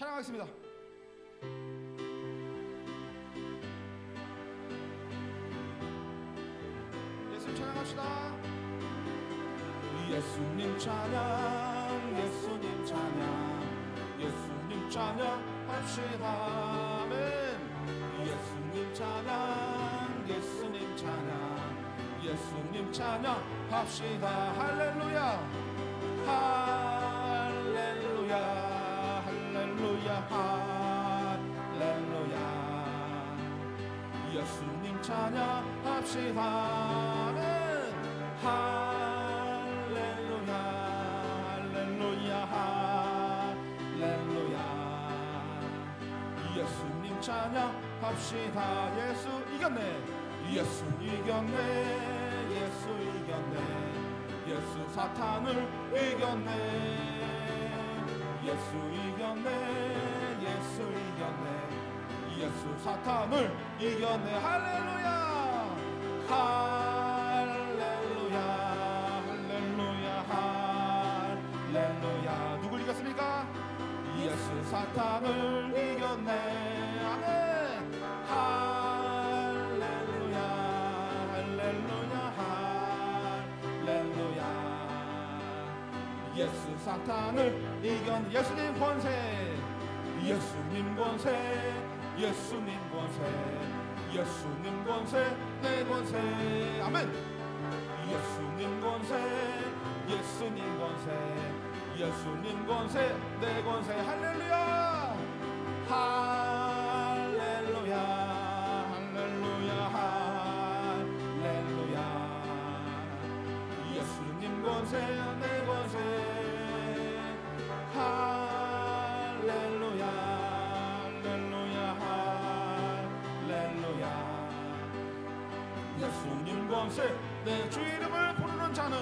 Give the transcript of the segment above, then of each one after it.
찬양하겠습니다. 예수님 찬양합시다. 예수님 찬양, 예수님 찬양, 예수님 찬양합시다. 아멘. 예수님 찬양, 예수님 찬양, 예수님 찬양합시다. 할렐루야, 할렐루야, 할렐루야, 할렐루야. 예수님 찬양합시다. 아멘. 할렐루야, 할렐루야, 할렐루야. 예수님 찬양합시다. 예수 이겼네, 예수 이겼네, 예수 이겼네, 예수 사탄을 이겼네, 예수 이겼네, 예수 이겼네, 예수 사탄을 이겼네. 할렐루야, 할렐루야, 할렐루야, 할렐루야. 누굴 이겼습니까? 예수 사탄을 이겼네. 아멘. 할렐루야, 할렐루야, 할렐루야. 예수 사탄을 이겼네. 예수님 권세, 예수님 권세, 예수님 권세, 예수님 권세, 내 권세. 아멘. 예수님 권세, 예수님 권세, 예수님 권세, 내 권세. 할렐루야, 할렐루야, 할렐루야, 할렐루야. 예수님 권세, 내 권세. 할렐루야, 할렐루야, 할렐루야. 예수님 권세, 내 주 이름을 부르는 자는,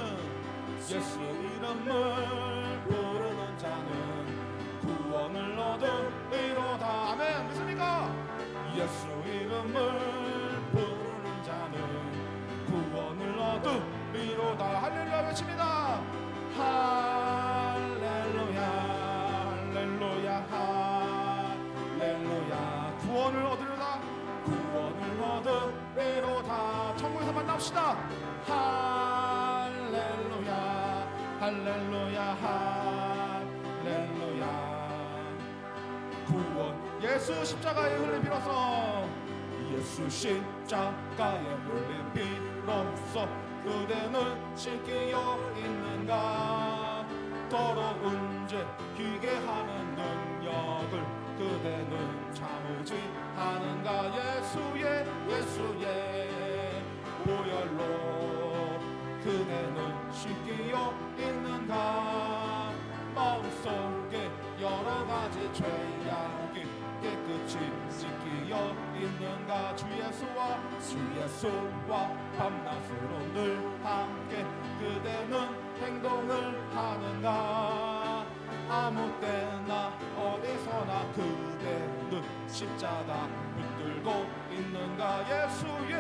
예수 이름을 부르는 자는 구원을 얻으리로다. 아멘. 믿습니까? 예수 이름을 부르는 자는 구원을 얻으리로다. 할렐루야 외칩니다. 할렐루야, 할렐루야, 할렐루야. 구원을 얻으리로다, 구원을 얻으리로다. 천국에서 만납시다. 할렐루야, 할렐루야, 할렐루야. 구원. 예수 십자가의 흘림 비로소, 예수 십자가의 흘림 비로소 그대는 지키어 있는가. 더러운 죄 희게 하는 능력을 그대는 참으지 하는가. 예수의, 예수의 보혈로 그대는 지키어 있는가. 마음속에 여러가지 죄악이 깨끗이 지키어 있는가. 주 예수와 밤낮으로 늘 함께 그대는 행동을 하는가. 아무 때나 어디서나 그대는 십자가 붙들고 있는가. 예수의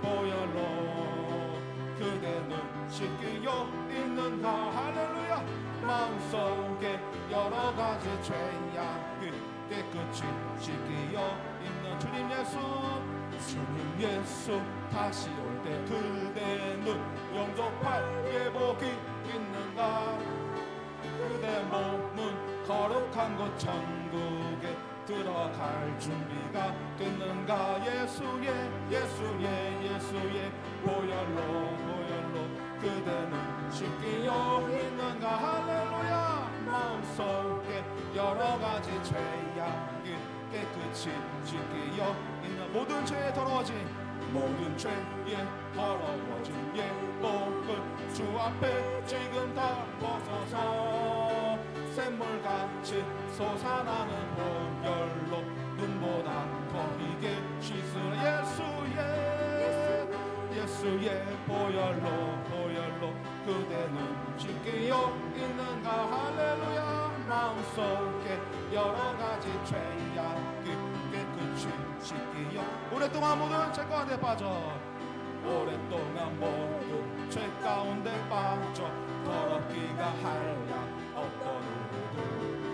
보혈로 그대는 지키어 있는가. 할렐루야. 마음속에 여러가지 죄악을 깨끗이 지키어 있는 주님 예수 다시 올 때 그대는 영접할 예복이 있는가. 그대 몸은 거룩한 곳 천국에 들어갈 준비가 됐는가. 예수의 보혈로 그대는 지키어 있는가. 할렐루야. 마음속에 여러가지 죄악을 깨끗이 지키어 있는 모든 죄에 더러워진 예복을 주 앞에 지금 다 벗어서 샘물같이 솟아나는 보혈로 눈보다 더 희게 씻으라. 예수의 보혈로 그대는 지키어 있는가. 할렐루야. 마음속에 여러가지 죄악을 깨끗이 지키어 오랫동안 모든 죄 가운데 빠져 더럽기가 한량 없던 우리들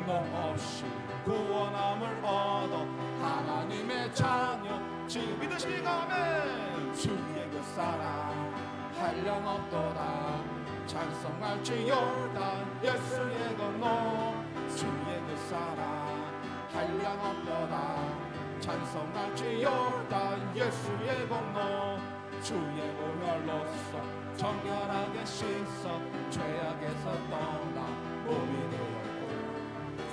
공로 없이 구원함을 얻어 하나님의 자녀 지금 믿으시니까 아멘. 주의 그 사랑 한량없도다 찬송할지어다 예수의 공로 주의 그 사랑 한량없도다 찬송할지어다 예수의 공로 주의 보혈로서 정결하게 씻어 죄악에서 떠나 몸이 되었고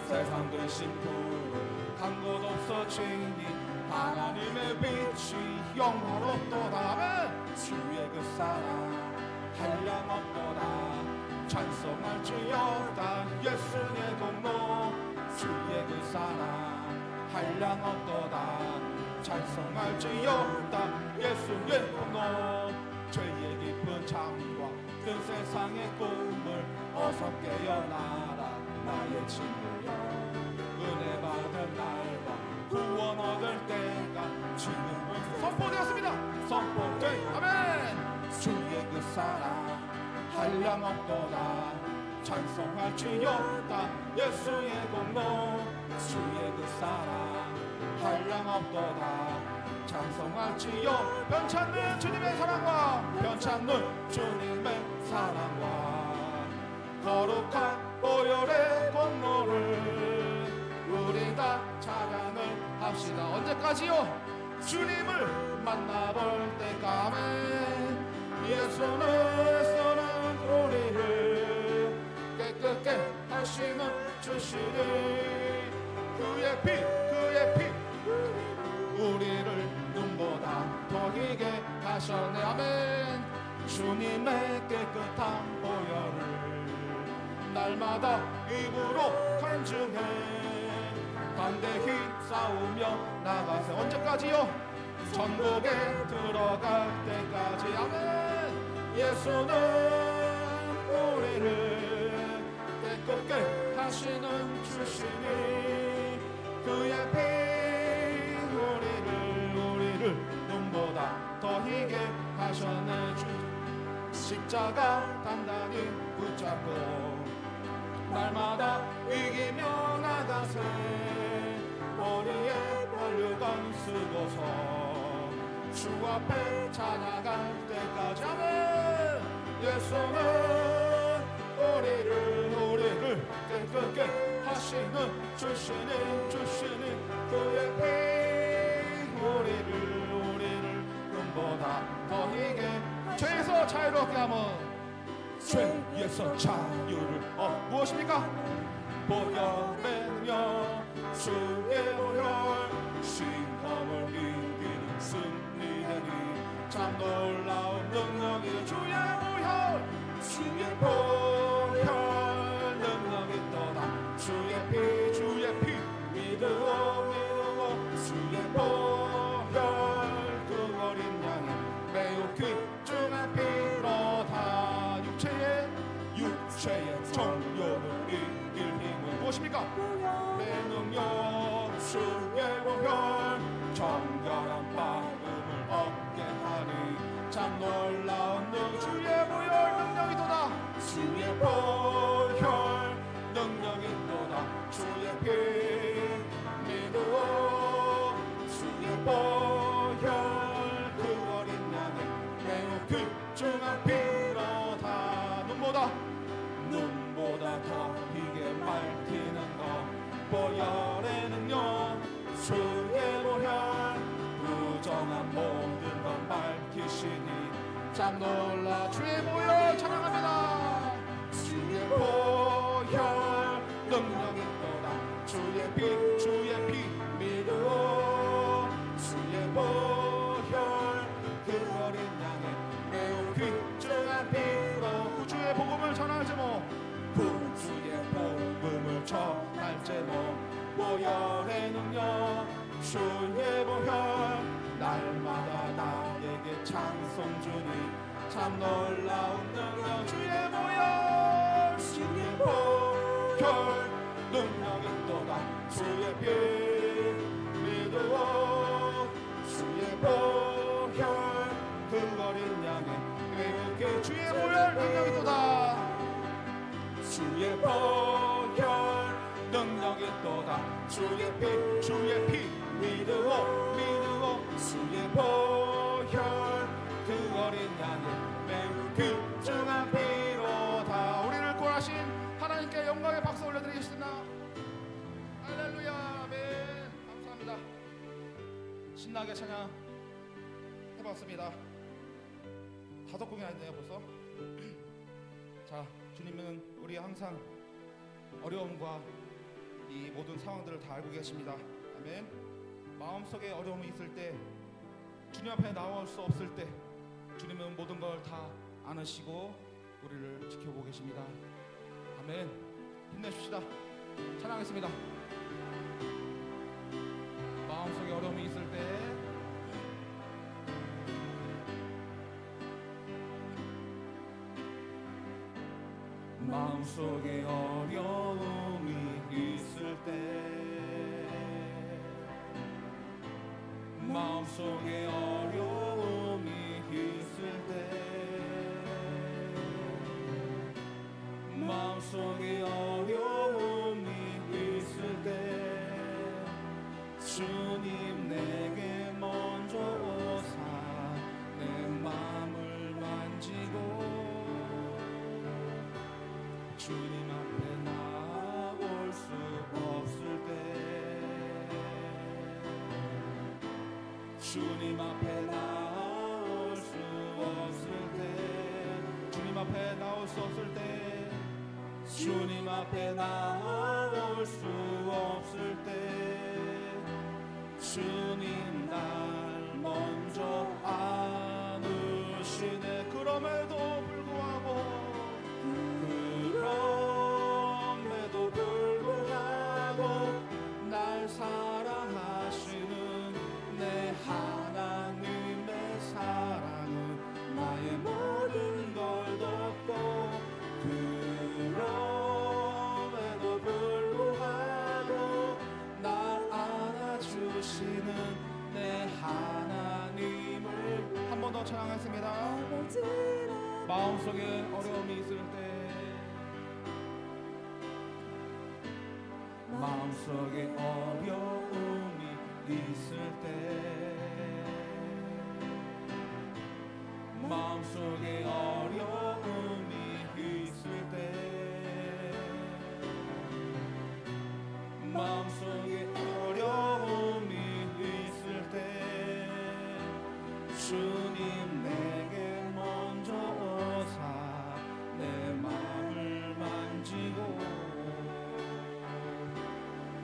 세상 되신 푸른 간 곳 없어지니 하나님의 빛이 영원롭도다 아멘. 주의 그 사랑 한량없도다 찬송할지어다 예수의 공로 주의 그 사랑 한량없도다 찬송할지어다 예수의 공로 죄의 깊은 잠과 그 세상의 꿈을 어서 깨어나라 나의 친구여. 은혜 받은 날과 구원 얻을 때가 지금은 선포되었습니다. 선포돼 아멘. 주의 그 사랑 한량없도다 찬송할지어다 예수의 공로 주의 그 사랑 한량없도다 찬송할지어 변찮는 주님의 사랑과 변찮는 주님의 사랑과 거룩한 보혈의 공로를 우리 다 찬양을 합시다. 언제까지요? 주님을 만나볼 때까지 예수는 우리를 깨끗게 하시는 주시니 그의 피 우리를 눈보다 더 희게 하셨네 아멘. 주님의 깨끗한 보혈을 날마다 입으로 간증해 담대히 싸우며 나가세. 언제까지요? 천국에 들어갈 때까지 아멘. 예수는 우리를 깨끗게 하시는 주시니 그의 피 우리를 눈보다 더 희게 하셨네. 주 십자가 단단히 붙잡고 날마다 이기며 나가세. 머리에 혈류관 쓰고서 주 앞에 찬양할 때까지 아멘. 예수는 우리를 깨끗게 하시는 주시니 그의 피 우리를 눈보다 더 희게 죄에서 자유롭게 하면 죄에서 자유를 무엇입니까? 보혈의 능력 주의 보혈 시험을 이기는 승리되니 참 놀라운 능력이 주의 보혈 능력이 떠나 주의 피 믿으오 주의 보혈 그 어린 양이 매우 귀중한 피로다. 육체의 정욕을 이길 힘은 무엇입니까? 내 능력 주의 보혈 정결한 마음을 얻게 하니 참 놀라운 주의 보혈 능력이 도다. 주의 보혈 능력이 도다. 주의 피 믿으오 주의 보혈 그 어린 양의 매우 귀중한 피로다. 눈보다 더 희게 밝히는 것 보혈의 능력 주의 보혈 부정한 모든 것 밝히시니 참 놀라. 주의 보혈 찬양합니다. 주의 보혈 능력이 또다. 주의 피 믿으오 주의 보혈 그 어린 양의 매우 귀중한 피로 구주의 복음을 전할 제목 구주의 복음을 전할 제목 보혈의 능력 주의 보혈 날마다 나에게 찬송 주니 참 놀라운 능력 주의 보혈 능력이 또다. 주의 피 믿으오 주의 보혈 그 어린 양의 매우 주의 보혈 능력이 또다. 주의 보혈 능력 영광의 박수 올려드리겠습니다. 할렐루야. 아멘. 감사합니다. 신나게 찬양 해봤습니다. 5곡이 아니네요 벌써. 자, 주님은 우리 항상 어려움과 이 모든 상황들을 다 알고 계십니다. 아멘. 마음속에 어려움이 있을 때, 주님 앞에 나올 수 없을 때 주님은 모든 걸 다 안으시고 우리를 지켜보고 계십니다. 아멘. 힘내십시다. 찬양하겠습니다. 마음속에 어려움이 있을 때 마음속에 어려움이 있을 때 마음속에 어려움이 있을 때 마음속에 어려움이 있을 때 주님 내게 먼저 오사 내 마음을 만지고 주님 앞에 나올 수 없을 때 주님 앞에 나올 수 없을 때 주님 앞에 나올 수 없을 때 주님 앞에 나올 수 없을 때 주님 날 먼저 안으시네. 그럼에도 불구하고 날 사랑하시는 내 하나님의 사랑은 나의 모든 걸 덮고 그럼에도 불구하고 날 안아주시는 내 하나님을 한 번 더 찬양하겠습니다. 마음속에 어려움이 있을 때 마음속에 어려움이 있을 때 마음속에 어려움이 있을 때 마음속에 어려움이 있을 때 주님 내게 먼저 오사 내 마음을 만지고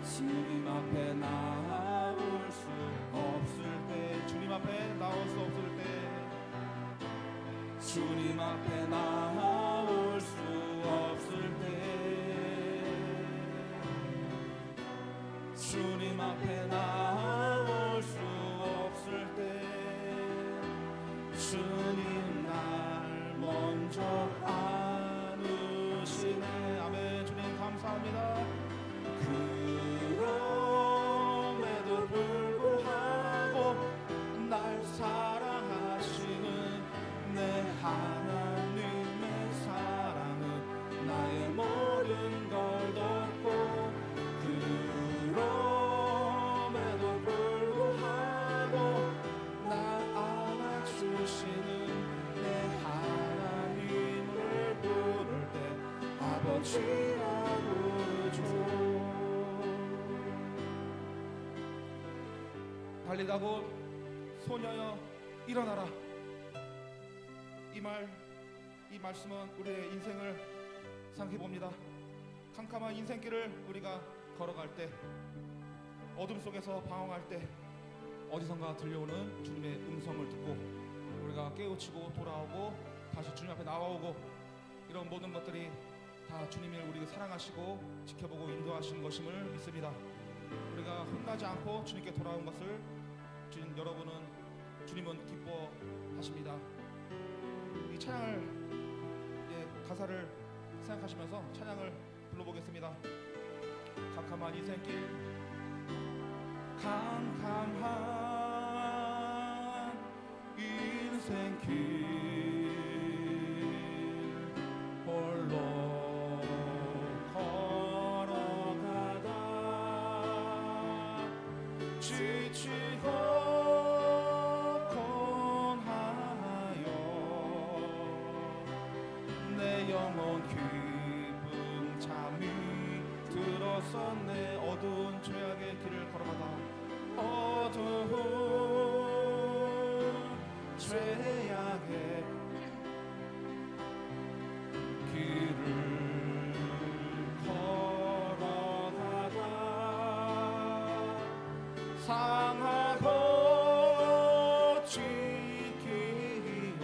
주님 앞에 나올 수 없을 때 주님 앞에 나올 수 없을 때 주님 앞에 나올 수 없을 때 주님 앞에 나올 수 없을 때 주님 날 먼저 안으시네. 아멘. 주님 감사합니다. 그럼에도 불구하고 날 사랑하시는 내 하나님의 사랑은 나의 모든 걸 덮고 그럼에도 불구하고 날 안아주시는 내 하나님을 부를 때 아버지라고 부르죠. 달리다고 소녀여 일어나라. 이 말씀은 우리의 인생을 생각해 봅니다. 캄캄한 인생길을 우리가 걸어갈 때, 어둠 속에서 방황할 때 어디선가 들려오는 주님의 음성을 듣고 우리가 깨우치고 돌아오고 다시 주님 앞에 나와오고, 이런 모든 것들이 다 주님이 우리를 사랑하시고 지켜보고 인도하시는 것임을 믿습니다. 우리가 혼나지 않고 주님께 돌아온 것을 주님은 기뻐하십니다. 이 찬양을, 가사를 생각하시면서 찬양을 불러보겠습니다. 캄캄한 인생길, 캄캄한 인생길 홀로 걸어가다 지치고 영원 기쁨 잠이 들었었네. 어두운 죄악의 길을 걸어가다 어두운 죄악의 길을 걸어가다 상하고 지키어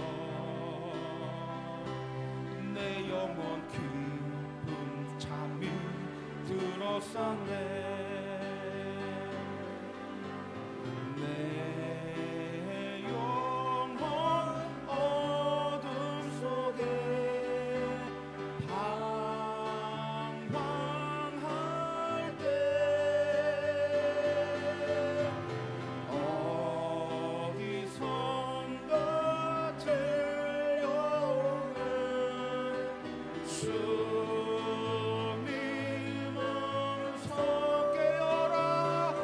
내 영혼 깊은 잠이 들었었네. 내 영혼 어둠 속에 방황할 때 어디선가 들려오는 주님 음성 깨어라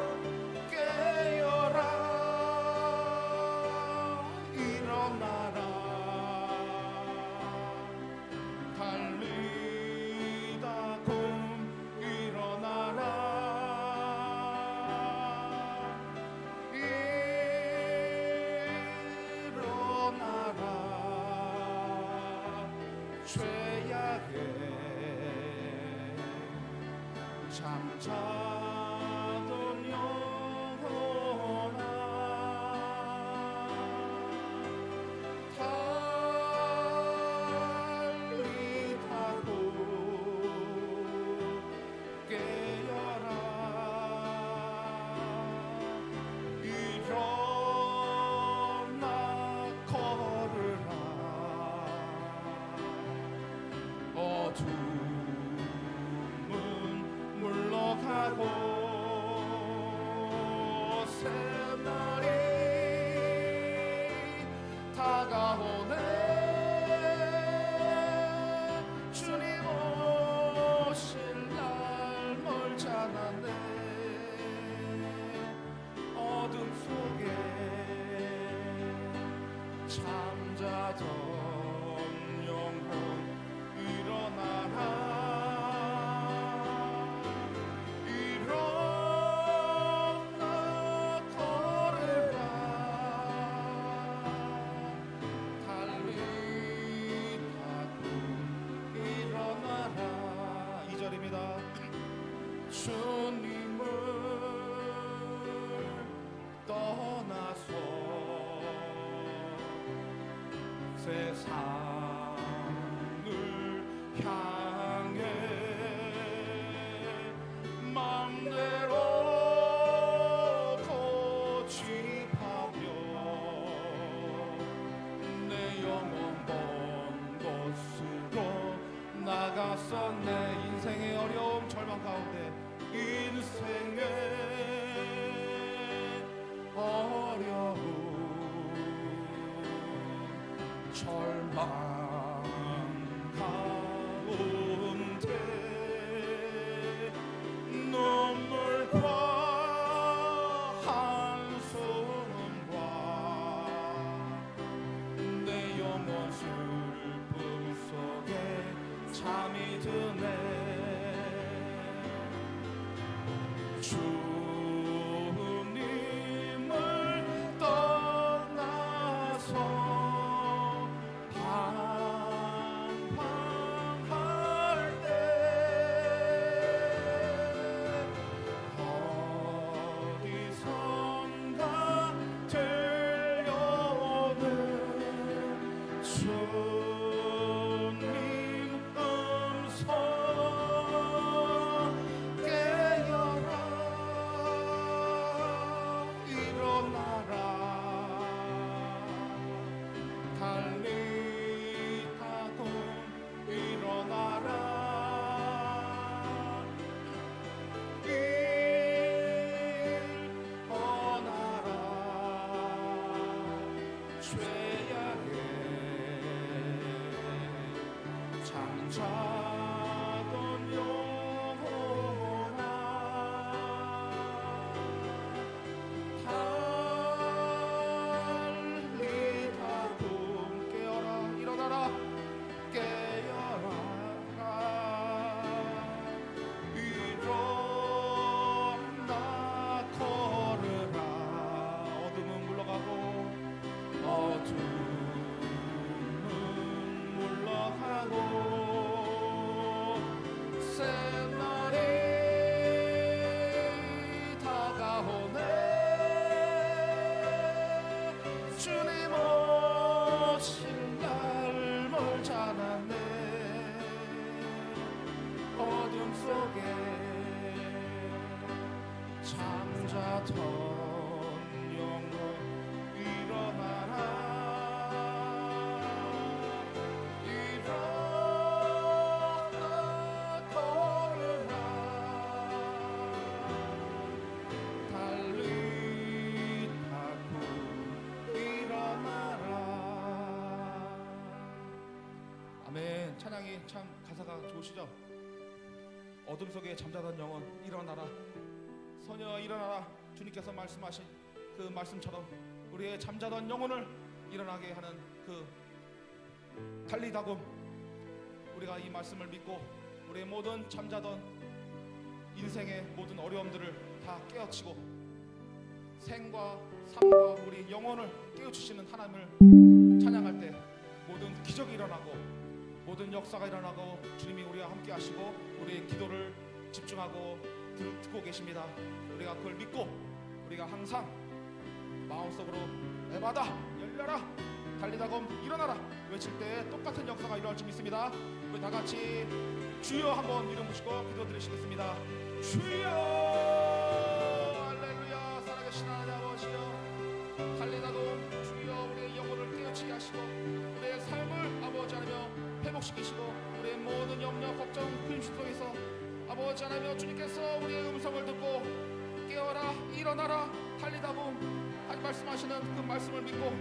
깨어라 일어나라 달리다 곰 일어나라 일어나라 죄악에 잠자던 영혼아 달리다고 깨어라 일어나 걸으라 어둠은 물러가고 새날이 다가오네. 주님 오실 날 멀지 않았네. 어둠 속에 잠자던 영혼 일어나라 일어나 걸으라 달리다고 일어나라. 2절입니다. 주님을 떠나서 세상을 향해 맘대로 고집하며 내 영혼 먼 곳으로 나갔었네. 인생의 어려움 절망 가운데 인생의 어려움 절망 가운데 눈물과 한숨과 내 영혼 슬픔 속에 잠이 드네. 주님을 떠나서 방황할 때 어디선가 들려오는 주님 음성 깨어라 일어나라 달리다고 일어나라 일어나라 죄악에 잠자던 영혼아 달리다고 깨어라 일어나라 깨어라 일어나라 잠자던 영혼 일어나라 일어나 걸으라 달리 타고 일어나라. 아멘. 찬양이 참 가사가 좋으시죠? 어둠 속에 잠자던 영혼 일어나라, 소녀 일어나라. 주님께서 말씀하신 그 말씀처럼 우리의 잠자던 영혼을 일어나게 하는 그 달리다금, 우리가 이 말씀을 믿고 우리의 모든 잠자던 인생의 모든 어려움들을 다 깨우치고 생과 삶과 우리 영혼을 깨우치시는 하나님을 찬양할 때 모든 기적이 일어나고 모든 역사가 일어나고 주님이 우리와 함께 하시고 우리의 기도를 집중하고 듣고 계십니다. 우리가 그걸 믿고 우리가 항상 마음속으로 에바다 열려라 달리다금 일어나라 외칠 때 똑같은 역사가 일어날 줄 믿습니다. 우리 다 같이 주여 한번 이름 부시고 기도 드리시겠습니다. 주여 할렐루야. 살아계신 하나님 아버지여, 달리다금 주여 우리의 영혼을 깨우치게 하시고 우리의 삶을 아버지 하나며 회복시키시고 우리의 모든 염려 걱정 근심 속에서 아버지 하나며 주님께서 우리의 음성을 듣고 깨어라 일어나라 달리다금 하나님 말씀하시는 그 말씀을 믿고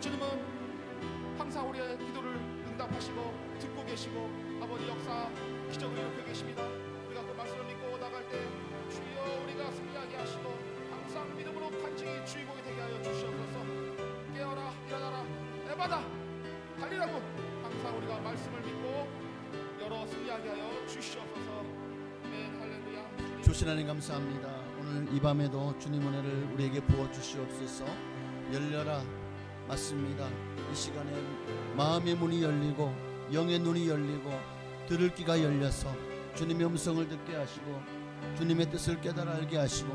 주님은 항상 우리의 기도를 응답하시고 듣고 계시고 아버지 역사 기적을 이루고 계십니다. 우리가 그 말씀을 믿고 나갈 때 주여 우리가 승리하게 하시고 항상 믿음으로 간증히 주인공이 되게 하여 주시옵소서. 깨어라 일어나라 에바다 달리라고 항상 우리가 말씀을 믿고 여러 승리하게 하여 주시옵소서. 아멘. 할렐루야. 주신 하나님 감사합니다. 오늘 이 밤에도 주님 은혜를 우리에게 부어 주시옵소서. 열려라. 맞습니다. 이 시간에 마음의 문이 열리고 영의 눈이 열리고 들을 귀가 열려서 주님의 음성을 듣게 하시고 주님의 뜻을 깨달아 알게 하시고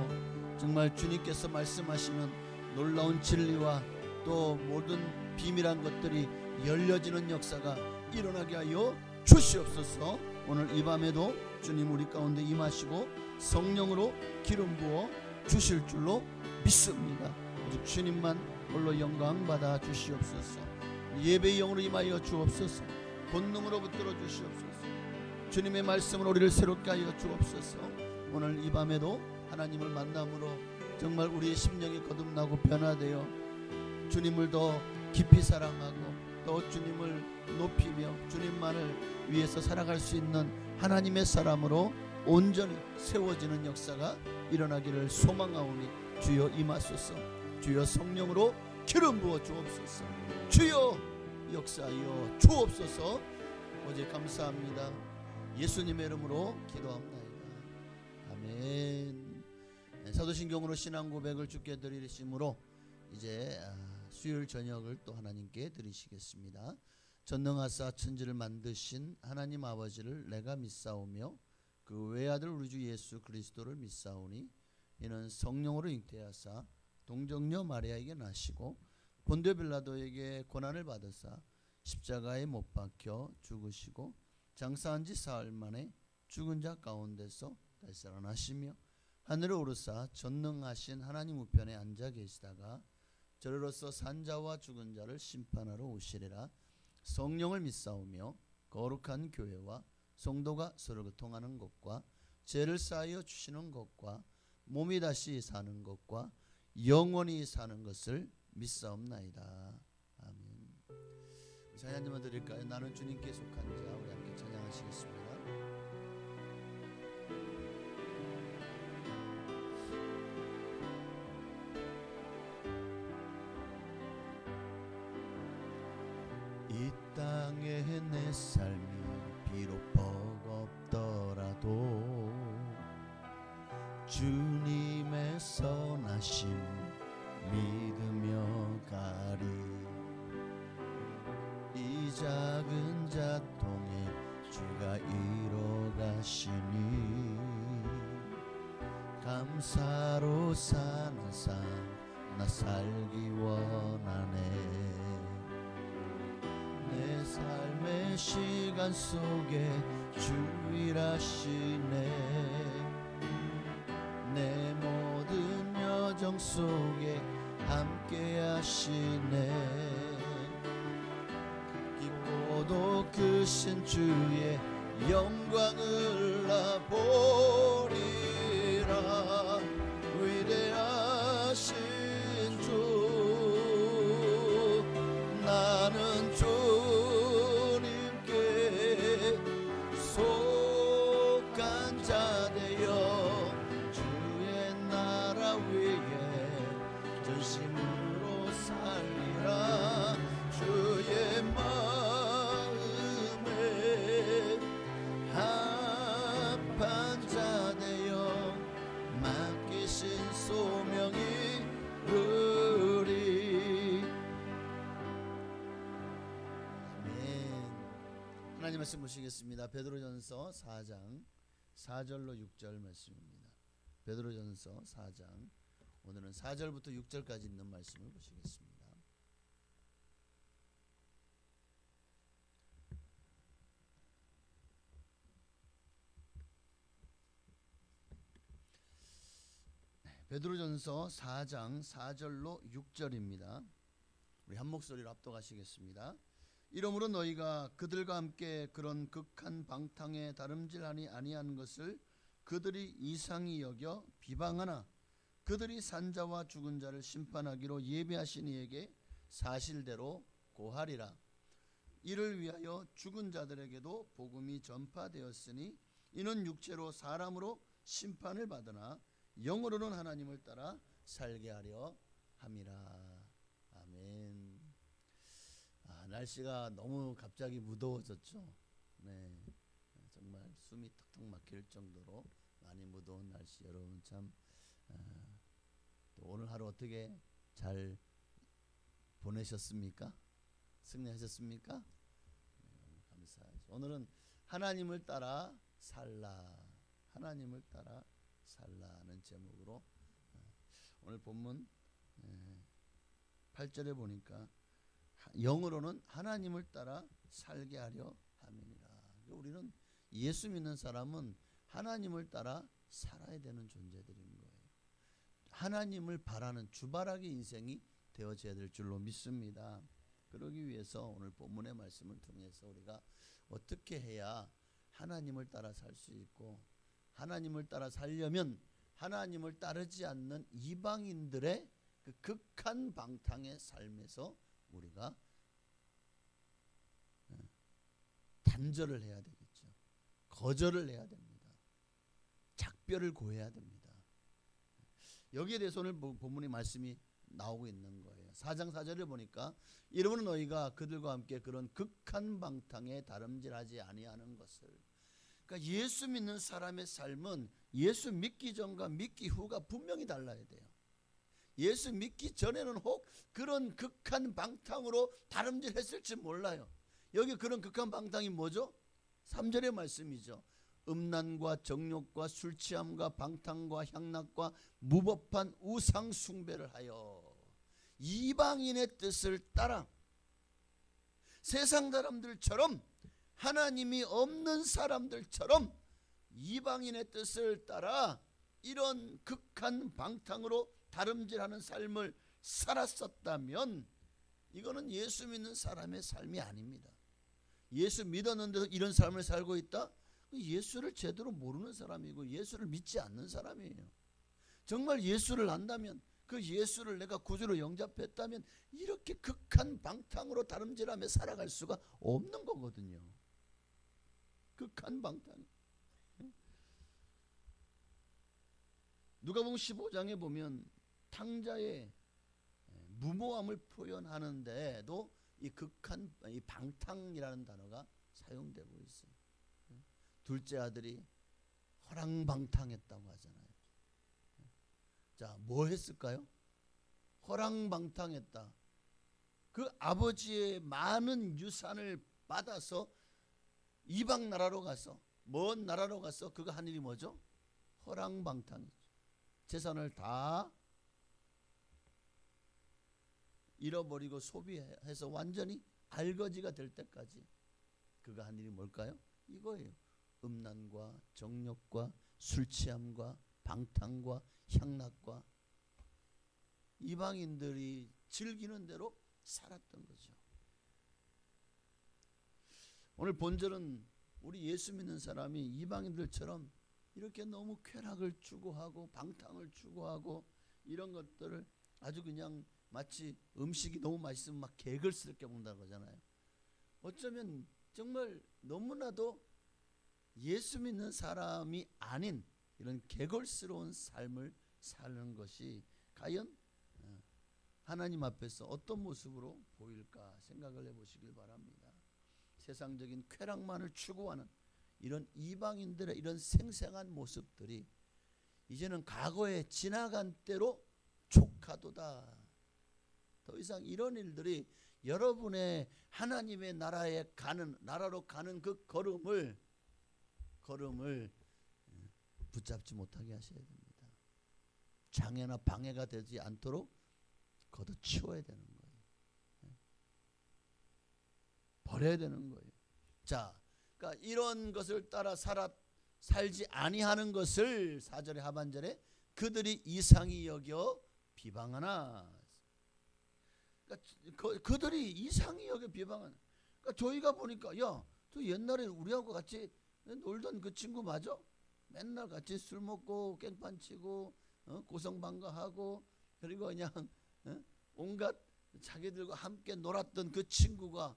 정말 주님께서 말씀하시는 놀라운 진리와 또 모든 비밀한 것들이 열려지는 역사가 일어나게 하여 주시옵소서. 오늘 이 밤에도 주님 우리 가운데 임하시고 성령으로 기름 부어 주실 줄로 믿습니다. 오직 주님만 홀로 영광 받아 주시옵소서. 예배의 영으로 임하여 주옵소서. 본능으로 붙들어 주시옵소서. 주님의 말씀으로 우리를 새롭게 하여 주옵소서. 오늘 이 밤에도 하나님을 만남으로 정말 우리의 심령이 거듭나고 변화되어 주님을 더 깊이 사랑하고 또 주님을 높이며 주님만을 위해서 살아갈 수 있는 하나님의 사람으로 온전히 세워지는 역사가 일어나기를 소망하오니 주여 임하소서. 주여 성령으로 기름 부어 주옵소서. 주여 역사하여 주옵소서. 오직 감사합니다. 예수님의 이름으로 기도합나이다. 아멘. 사도신경으로 신앙 고백을 주께 드리심으로 이제 수요일 저녁을 또 하나님께 드리시겠습니다. 전능하사 천지를 만드신 하나님 아버지를 내가 믿사오며 그 외아들 우리 주 예수 그리스도를 믿사오니 이는 성령으로 잉태하사 동정녀 마리아에게 나시고 본디오 빌라도에게 고난을 받으사 십자가에 못 박혀 죽으시고 장사한 지 사흘 만에 죽은 자 가운데서 다시 살아나시며 하늘에 오르사 전능하신 하나님 우편에 앉아 계시다가 저리로서 산자와 죽은 자를 심판하러 오시리라. 성령을 믿사오며 거룩한 교회와 성도가 서로 교통하는 것과 죄를 사하여 주시는 것과 몸이 다시 사는 것과 영원히 사는 것을 믿사옵나이다. 아멘. 찬양만 드릴까요? 나는 주님께 속한 자. 우리 함께 찬양하시겠습니다. 이 땅에 내 삶이 비록 버겁더라도 주님의 선하심 믿으며 가리. 이 작은 자통에 주가 이뤄가시니 감사로 사는 삶 나 살기 원하네. 내 삶의 시간 속에 주 일하시네. 내 모든 소명 속에 함께 하시네. 깊고도 크신 주의 영광을 나 보리라. 위대하신 주, 나는 주님께 속한 자 되어 주의 나라 위에 전심으로 살리라. 주의 마음에 합한 자 되어 맡기신 소명이 이루리. 아멘. 하나님 말씀 보시겠습니다. 베드로전서 4장 4절로 6절 말씀입니다. 베드로전서 4장, 오늘은 4절부터 6절까지 있는 말씀을 보시겠습니다. 베드로전서 4장 4절로 6절입니다. 우리 한 목소리로 합독하시겠습니다. 이러므로 너희가 그들과 함께 그런 극한 방탕에 다름질하니 아니한 것을 그들이 이상히 여겨 비방하나 그들이 산자와 죽은 자를 심판하기로 예비하신 이에게 사실대로 고하리라. 이를 위하여 죽은 자들에게도 복음이 전파되었으니 이는 육체로 사람으로 심판을 받으나 영으로는 하나님을 따라 살게 하려 함이라. 아멘. 날씨가 너무 갑자기 무더워졌죠. 네, 정말 숨이 턱턱 막힐 정도로 많이 무더운 날씨. 여러분 참 또 오늘 하루 어떻게 잘 보내셨습니까? 승리하셨습니까? 네, 감사하죠. 오늘은 하나님을 따라 살라, 하나님을 따라 살라는 제목으로 오늘 본문 8절에 보니까 영으로는 하나님을 따라 살게 하려 함이니라. 우리는 예수 믿는 사람은 하나님을 따라 살아야 되는 존재들인 거예요. 하나님을 바라는 주바라기 인생이 되어져야 될 줄로 믿습니다. 그러기 위해서 오늘 본문의 말씀을 통해서 우리가 어떻게 해야 하나님을 따라 살 수 있고, 하나님을 따라 살려면 하나님을 따르지 않는 이방인들의 그 극한 방탕의 삶에서 우리가 단절을 해야 되겠죠. 거절을 해야 됩니다. 작별을 고해야 됩니다. 여기에 대해서 오늘 본문의 말씀이 나오고 있는 거예요. 4장 4절을 보니까 이러므로 너희가 그들과 함께 그런 극한 방탕에 다름질하지 아니하는 것을. 그러니까 예수 믿는 사람의 삶은 예수 믿기 전과 믿기 후가 분명히 달라야 돼요. 예수 믿기 전에는 혹 그런 극한 방탕으로 다름질했을지 몰라요. 여기 그런 극한 방탕이 뭐죠? 3절의 말씀이죠. 음란과 정욕과 술 취함과 방탕과 향락과 무법한 우상 숭배를 하여 이방인의 뜻을 따라 세상 사람들처럼, 하나님이 없는 사람들처럼 이방인의 뜻을 따라 이런 극한 방탕으로 다름질하는 삶을 살았었다면 이거는 예수 믿는 사람의 삶이 아닙니다. 예수 믿었는데도 이런 삶을 살고 있다? 예수를 제대로 모르는 사람이고 예수를 믿지 않는 사람이에요. 정말 예수를 안다면, 그 예수를 내가 구주로 영접했다면 이렇게 극한 방탕으로 다름질하며 살아갈 수가 없는 거거든요. 극한 방탕. 누가복음 15장에 보면 탕자의 무모함을 표현하는데도 이 극한, 이 방탕이라는 단어가 사용되고 있어요. 둘째 아들이 허랑방탕했다고 하잖아요. 자, 뭐 했을까요? 허랑방탕했다. 그 아버지의 많은 유산을 받아서 이방 나라로 가서, 먼 나라로 가서 그가 한 일이 뭐죠? 허랑방탕이죠. 재산을 다 잃어버리고 소비해서 완전히 알거지가 될 때까지 그가 한 일이 뭘까요? 이거예요. 음란과 정욕과 술 취함과 방탕과 향락과 이방인들이 즐기는 대로 살았던 거죠. 오늘 본절은 우리 예수 믿는 사람이 이방인들처럼 이렇게 너무 쾌락을 추구하고 방탕을 추구하고 이런 것들을 아주 그냥 마치 음식이 너무 맛있으면 막 개걸스럽게 먹는다고 하잖아요. 어쩌면 정말 너무나도 예수 믿는 사람이 아닌 이런 개걸스러운 삶을 사는 것이 과연 하나님 앞에서 어떤 모습으로 보일까 생각을 해보시길 바랍니다. 세상적인 쾌락만을 추구하는 이런 이방인들의 이런 생생한 모습들이 이제는 과거에 지나간 때로 족하도다. 더 이상 이런 일들이 여러분의 하나님의 나라로 가는 그 걸음을 붙잡지 못하게 하셔야 됩니다. 장애나 방해가 되지 않도록 걷어치워야 되는 거예요. 버려야 되는 거예요. 자, 그러니까 이런 것을 따라 살지 아니하는 것을 4절의 하반절에 그들이 이상히 여겨 비방하나. 그러니까 그들이 이상히 여겨 비방하나. 그러니까 저희가 보니까 야, 저 옛날에 우리하고 같이 놀던 그 친구 맞아? 맨날 같이 술 먹고 깽판 치고 고성방가하고 그리고 그냥 온갖 자기들과 함께 놀았던 그 친구가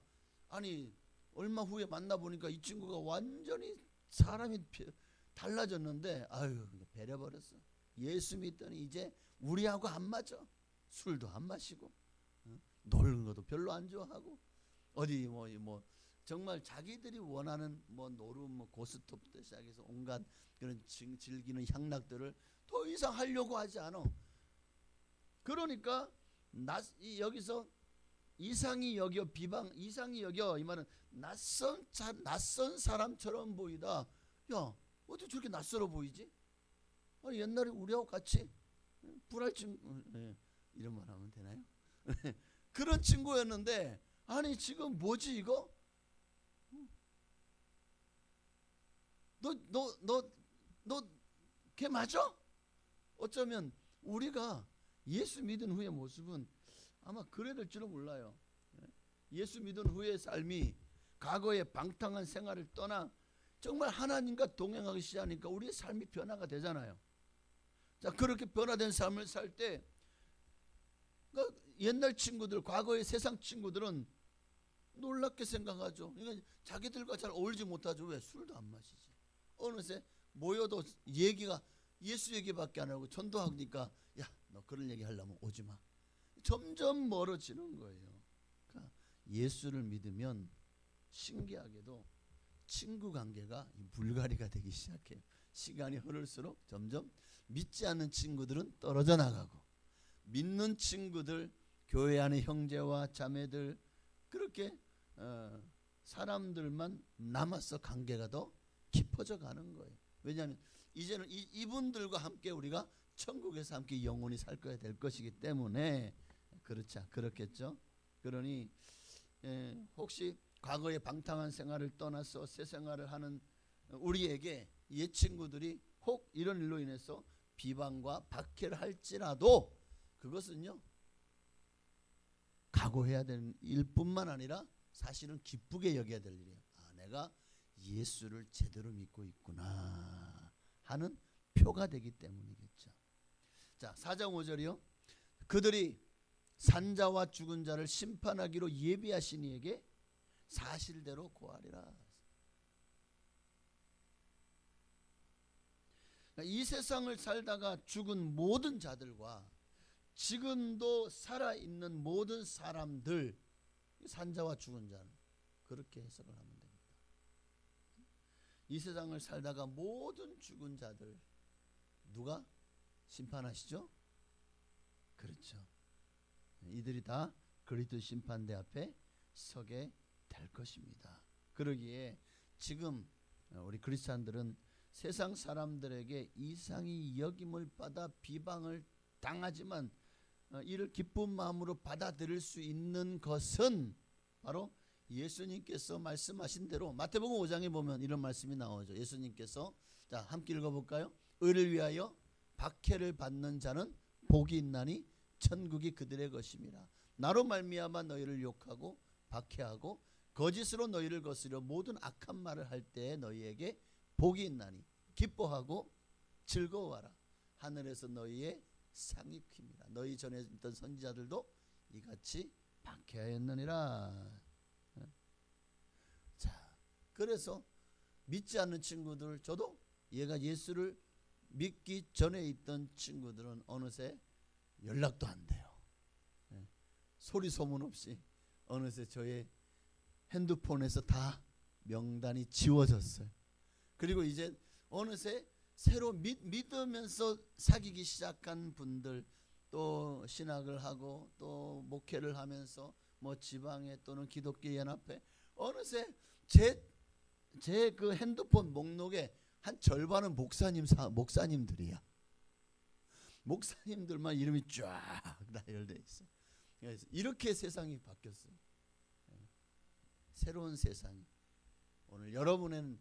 아니 얼마 후에 만나보니까 이 친구가 완전히 사람이 달라졌는데 아유 배려버렸어. 예수 믿더니 이제 우리하고 안 맞아. 술도 안 마시고 노는 것도 별로 안 좋아하고 어디 뭐 정말 자기들이 원하는 뭐 노름 뭐 고스톱부터 시작해서 온갖 그런 즐기는 향락들을 더 이상 하려고 하지 않아. 그러니까 여기서 이상히 여겨 비방 이상히 여겨 이 말은 낯선 사람처럼 보이다. 야 어떻게 저렇게 낯설어 보이지? 아니, 옛날에 우리하고 같이 불알 친구 이런 말 하면 되나요? 그런 친구였는데 아니 지금 뭐지 이거? 너 걔 맞아? 어쩌면 우리가 예수 믿은 후의 모습은 아마 그래야 될 줄은 몰라요. 예수 믿은 후의 삶이 과거의 방탕한 생활을 떠나 정말 하나님과 동행하기 시작하니까 우리의 삶이 변화가 되잖아요. 자, 그렇게 변화된 삶을 살 때 그러니까 옛날 친구들, 과거의 세상 친구들은 놀랍게 생각하죠. 그러니까 자기들과 잘 어울리지 못하죠. 왜? 술도 안 마시지. 어느새 모여도 얘기가 예수 얘기밖에 안 하고 전도하니까 야, 너 그런 얘기 하려면 오지 마. 점점 멀어지는 거예요. 그러니까 예수를 믿으면 신기하게도 친구 관계가 불가리가 되기 시작해요. 시간이 흐를수록 점점 믿지 않는 친구들은 떨어져 나가고 믿는 친구들, 교회 안의 형제와 자매들 그렇게 사람들만 남아서 관계가 더 깊어져 가는 거예요. 왜냐하면 이제는 이분들과 함께 우리가 천국에서 함께 영원히 살 거야 될 것이기 때문에 그렇겠죠. 그러니 혹시 과거의 방탕한 생활을 떠나서 새 생활을 하는 우리에게 옛 친구들이 혹 이런 일로 인해서 비방과 박해를 할지라도 그것은요 각오해야 되는 일뿐만 아니라 사실은 기쁘게 여겨야 될 일이에요. 아, 내가 예수를 제대로 믿고 있구나 하는 표가 되기 때문이겠죠. 자, 4장 5절이요. 그들이 산자와 죽은 자를 심판하기로 예비하신 이에게 사실대로 고하리라. 이 세상을 살다가 죽은 모든 자들과 지금도 살아있는 모든 사람들, 산자와 죽은 자는 그렇게 해석을 하면 됩니다. 이 세상을 살다가 모든 죽은 자들 누가 심판하시죠? 그렇죠. 이들이 다 그리스도 심판대 앞에 서게 될 것입니다. 그러기에 지금 우리 크리스찬들은 세상 사람들에게 이상히 여김을 받아 비방을 당하지만 이를 기쁜 마음으로 받아들일 수 있는 것은 바로 예수님께서 말씀하신 대로 마태복음 5장에 보면 이런 말씀이 나오죠. 예수님께서 자 함께 읽어볼까요? 의를 위하여 박해를 받는 자는 복이 있나니 천국이 그들의 것임이라. 나로 말미암아 너희를 욕하고 박해하고 거짓으로 너희를 거스려 모든 악한 말을 할 때에 너희에게 복이 있나니 기뻐하고 즐거워하라. 하늘에서 너희의 상이 튑니다. 너희 전에 있던 선지자들도 이같이 박해하였느니라. 자, 그래서 믿지 않는 친구들, 저도 얘가 예수를 믿기 전에 있던 친구들은 어느새 연락도 안 돼요. 소리 소문 없이 어느새 저의 핸드폰에서 다 명단이 지워졌어요. 그리고 이제 어느새 새로 믿으면서 사귀기 시작한 분들, 또 신학을 하고 또 목회를 하면서 뭐 지방에 또는 기독교 연합회, 어느새 제 그 핸드폰 목록에 한 절반은 목사님들이야. 목사님들만 이름이 쫙 나열돼 있어. 이렇게 세상이 바뀌었어요. 새로운 세상이. 오늘 여러분의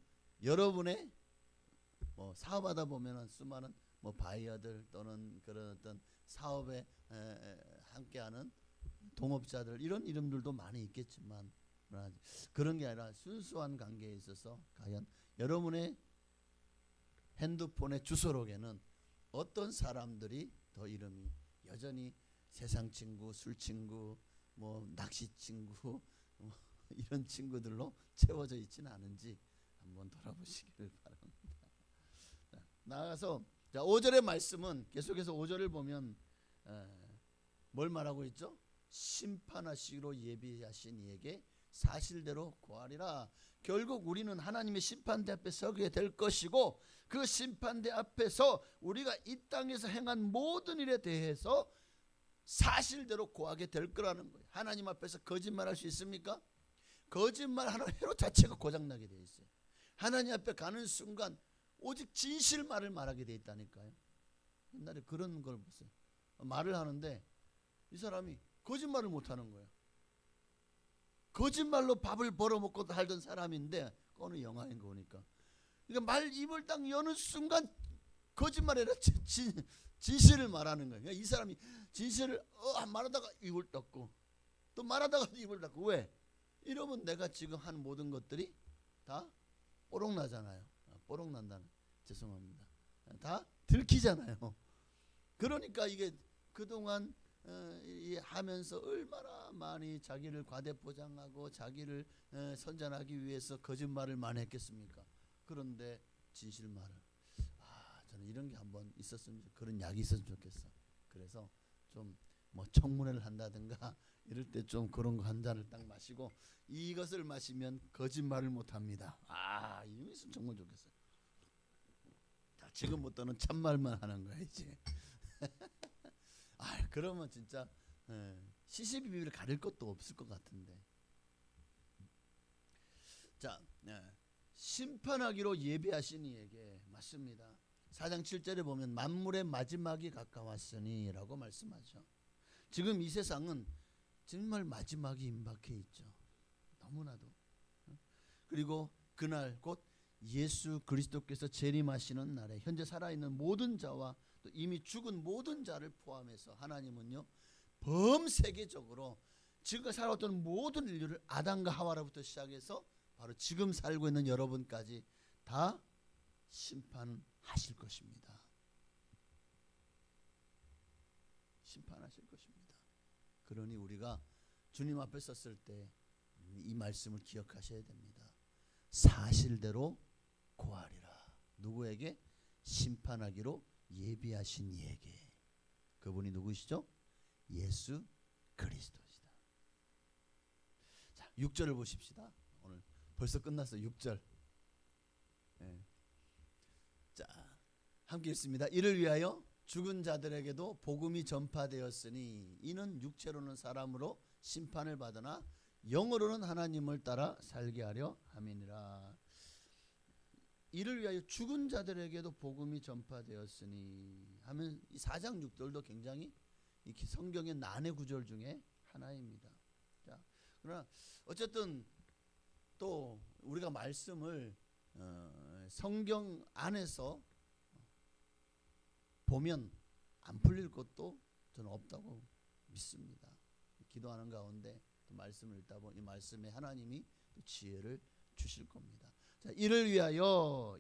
뭐 사업하다 보면은 수많은 뭐 바이어들 또는 그런 어떤 사업에 함께하는 동업자들, 이런 이름들도 많이 있겠지만 그런 게 아니라 순수한 관계에 있어서 과연 여러분의 핸드폰의 주소록에는 어떤 사람들이 더 이름이 여전히 세상 친구, 술 친구, 뭐 낚시 친구, 뭐 이런 친구들로 채워져 있지는 않은지 한번 돌아보시기를 바랍니다. 나아가서 5절의 말씀은 계속해서 5절을 보면 뭘 말하고 있죠? 심판하시기로 예비하신 이에게 사실대로 고하리라. 결국 우리는 하나님의 심판대 앞에 서게 될 것이고, 그 심판대 앞에서 우리가 이 땅에서 행한 모든 일에 대해서 사실대로 고하게 될 거라는 거예요. 하나님 앞에서 거짓말할 수 있습니까? 거짓말하는 회로 자체가 고장나게 돼 있어요. 하나님 앞에 가는 순간 오직 진실말을 말하게 돼 있다니까요. 옛날에 그런 걸 보세요. 말을 하는데 이 사람이 거짓말을 못하는 거예요. 거짓말로 밥을 벌어먹고 살던 사람인데 어느 영화인 거 보니까, 그러니까 말 입을 딱 여는 순간 거짓말이 아니라 진실을 말하는 거예요. 그러니까 이 사람이 진실을 말하다가 입을 닫고 또 말하다가 입을 닫고. 왜? 이러면 내가 지금 한 모든 것들이 다 뽀록나잖아요. 뽀록난다는, 죄송합니다. 다 들키잖아요. 그러니까 이게 그동안 하면서 얼마나 많이 자기를 과대포장하고 자기를 선전하기 위해서 거짓말을 많이 했겠습니까? 그런데 진실말을, 저는 이런 게 한번 있었으면, 그런 약이 있었으면 좋겠어. 그래서 좀 뭐 청문회를 한다든가 이럴 때 좀 그런 거 한 잔을 딱 마시고, 이것을 마시면 거짓말을 못합니다. 이거 있으면 정말 좋겠어요. 자, 지금부터는 참말만 하는 거야 이제. 그러면 진짜 시시비비를 가릴 것도 없을 것 같은데. 자, 심판하기로 예비하신 이에게, 맞습니다. 4장 7절에 보면 만물의 마지막이 가까웠으니 라고 말씀하죠. 지금 이 세상은 정말 마지막이 임박해 있죠. 너무나도. 그리고 그날 곧 예수 그리스도께서 재림하시는 날에 현재 살아있는 모든 자와 또 이미 죽은 모든 자를 포함해서 하나님은요, 범세계적으로 지금 살아왔던 모든 인류를 아담과 하와로부터 시작해서 바로 지금 살고 있는 여러분까지 다 심판하실 것입니다. 심판하실 것입니다. 그러니 우리가 주님 앞에 섰을 때 이 말씀을 기억하셔야 됩니다. 사실대로 고하리라. 누구에게? 심판하기로 예비하신 이에게. 그분이 누구시죠? 예수 그리스도시다. 자, 6절을 보십시다. 오늘 벌써 끝났어요. 6절. 자, 함께 읽습니다. 이를 위하여 죽은 자들에게도 복음이 전파되었으니 이는 육체로는 사람으로 심판을 받으나 영으로는 하나님을 따라 살게 하려 함이니라. 이를 위하여 죽은 자들에게도 복음이 전파되었으니 하면 이 4장 6절도 굉장히 성경의 난해 구절 중에 하나입니다. 자, 그러나 어쨌든 또 우리가 말씀을 성경 안에서 보면 안 풀릴 것도 저는 없다고 믿습니다. 기도하는 가운데 또 말씀을 읽다 보면 이 말씀에 하나님이 또 지혜를 주실 겁니다. 자, 이를 위하여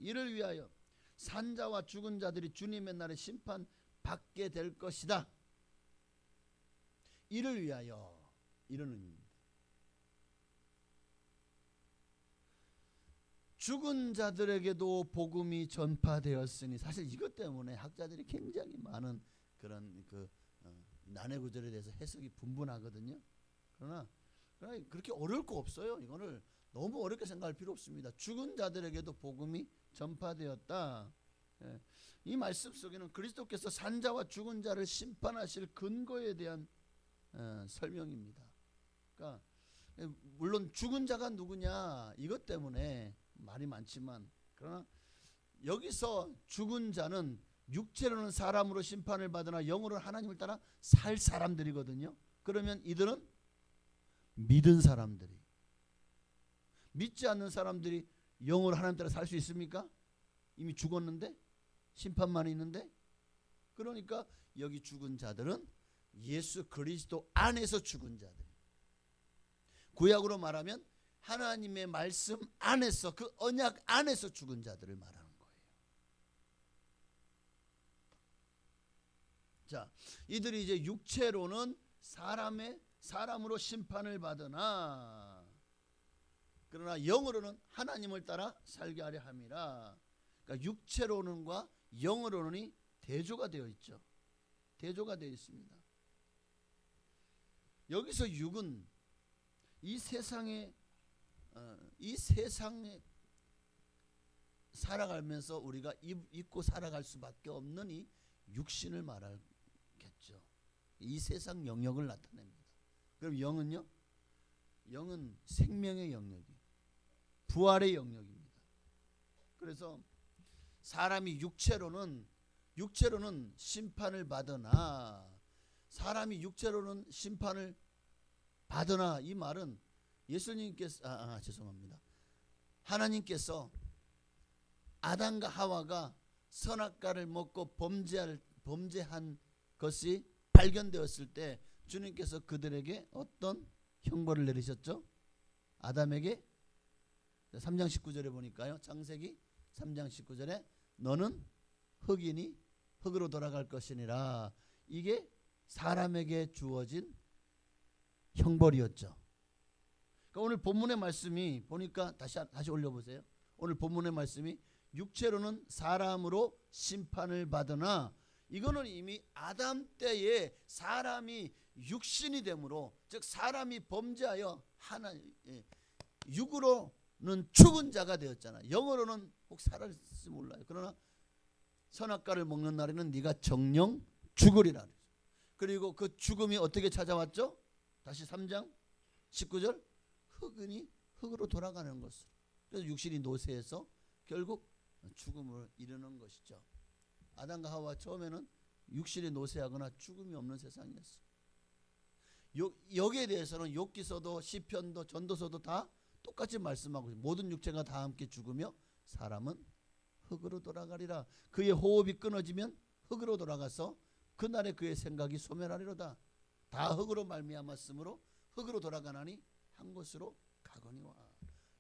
산자와 죽은 자들이 주님의 날에 심판 받게 될 것이다. 이를 위하여, 이런 의미입니다. 죽은 자들에게도 복음이 전파되었으니, 사실 이것 때문에 학자들이 굉장히 많은 그런 난해 구절에 대해서 해석이 분분하거든요. 그러나 그렇게 어려울 거 없어요. 이거를 너무 어렵게 생각할 필요 없습니다. 죽은 자들에게도 복음이 전파되었다. 이 말씀 속에는 그리스도께서 산자와 죽은 자를 심판하실 근거에 대한 설명입니다. 그러니까 물론 죽은 자가 누구냐 이것 때문에 말이 많지만, 그러나 여기서 죽은 자는 육체로는 사람으로 심판을 받으나 영으로는 하나님을 따라 살 사람들이거든요. 그러면 이들은 믿은 사람들이, 믿지 않는 사람들이 영으로 하나님 따라 살 수 있습니까? 이미 죽었는데, 심판만 있는데. 그러니까 여기 죽은 자들은 예수 그리스도 안에서 죽은 자들, 구약으로 말하면 하나님의 말씀 안에서, 그 언약 안에서 죽은 자들을 말하는 거예요. 자, 이들이 이제 육체로는 사람으로 심판을 받으나 그러나 영으로는 하나님을 따라 살게 하려 함이라. 그러니까 육체로는과 영으로는이 대조가 되어 있죠. 대조가 되어 있습니다. 여기서 육은 이 세상에 살아가면서 우리가 입고 살아갈 수밖에 없는 이 육신을 말하겠죠. 이 세상 영역을 나타냅니다. 그럼 영은요? 영은 생명의 영역이에요. 부활의 영역입니다. 그래서 사람이 육체로는 심판을 받으나, 사람이 육체로는 심판을 받으나, 이 말은 예수님께서 죄송합니다. 하나님께서 아담과 하와가 선악과를 먹고 범죄한 것이 발견되었을 때 주님께서 그들에게 어떤 형벌을 내리셨죠? 아담에게 3장 19절에 보니까요. 창세기 3장 19절에 너는 흙이니 흙으로 돌아갈 것이니라. 이게 사람에게 주어진 형벌이었죠. 그러니까 오늘 본문의 말씀이 보니까 다시 올려보세요. 오늘 본문의 말씀이 육체로는 사람으로 심판을 받으나, 이거는 이미 아담 때에 사람이 육신이 되므로, 즉 사람이 범죄하여 육으로는 죽은 자가 되었잖아. 영으로는 혹 살았을지 몰라요. 그러나 선악과를 먹는 날에는 네가 정령 죽으리라. 그리고 그 죽음이 어떻게 찾아왔죠? 다시 3장 19절, 흙이니 흙으로 돌아가는 것으로. 그래서 육신이 노쇠해서 결국 죽음을 이르는 것이죠. 아담과 하와 처음에는 육신이 노쇠하거나 죽음이 없는 세상이었어요. 여기에 대해서는 욥기서도 시편도 전도서도 다 똑같이 말씀하고 있어요. 모든 육체가 다 함께 죽으며 사람은 흙으로 돌아가리라. 그의 호흡이 끊어지면 흙으로 돌아가서 그날에 그의 생각이 소멸하리로다. 다 흙으로 말미암았으므로 흙으로 돌아가나니 한 곳으로 가거니와.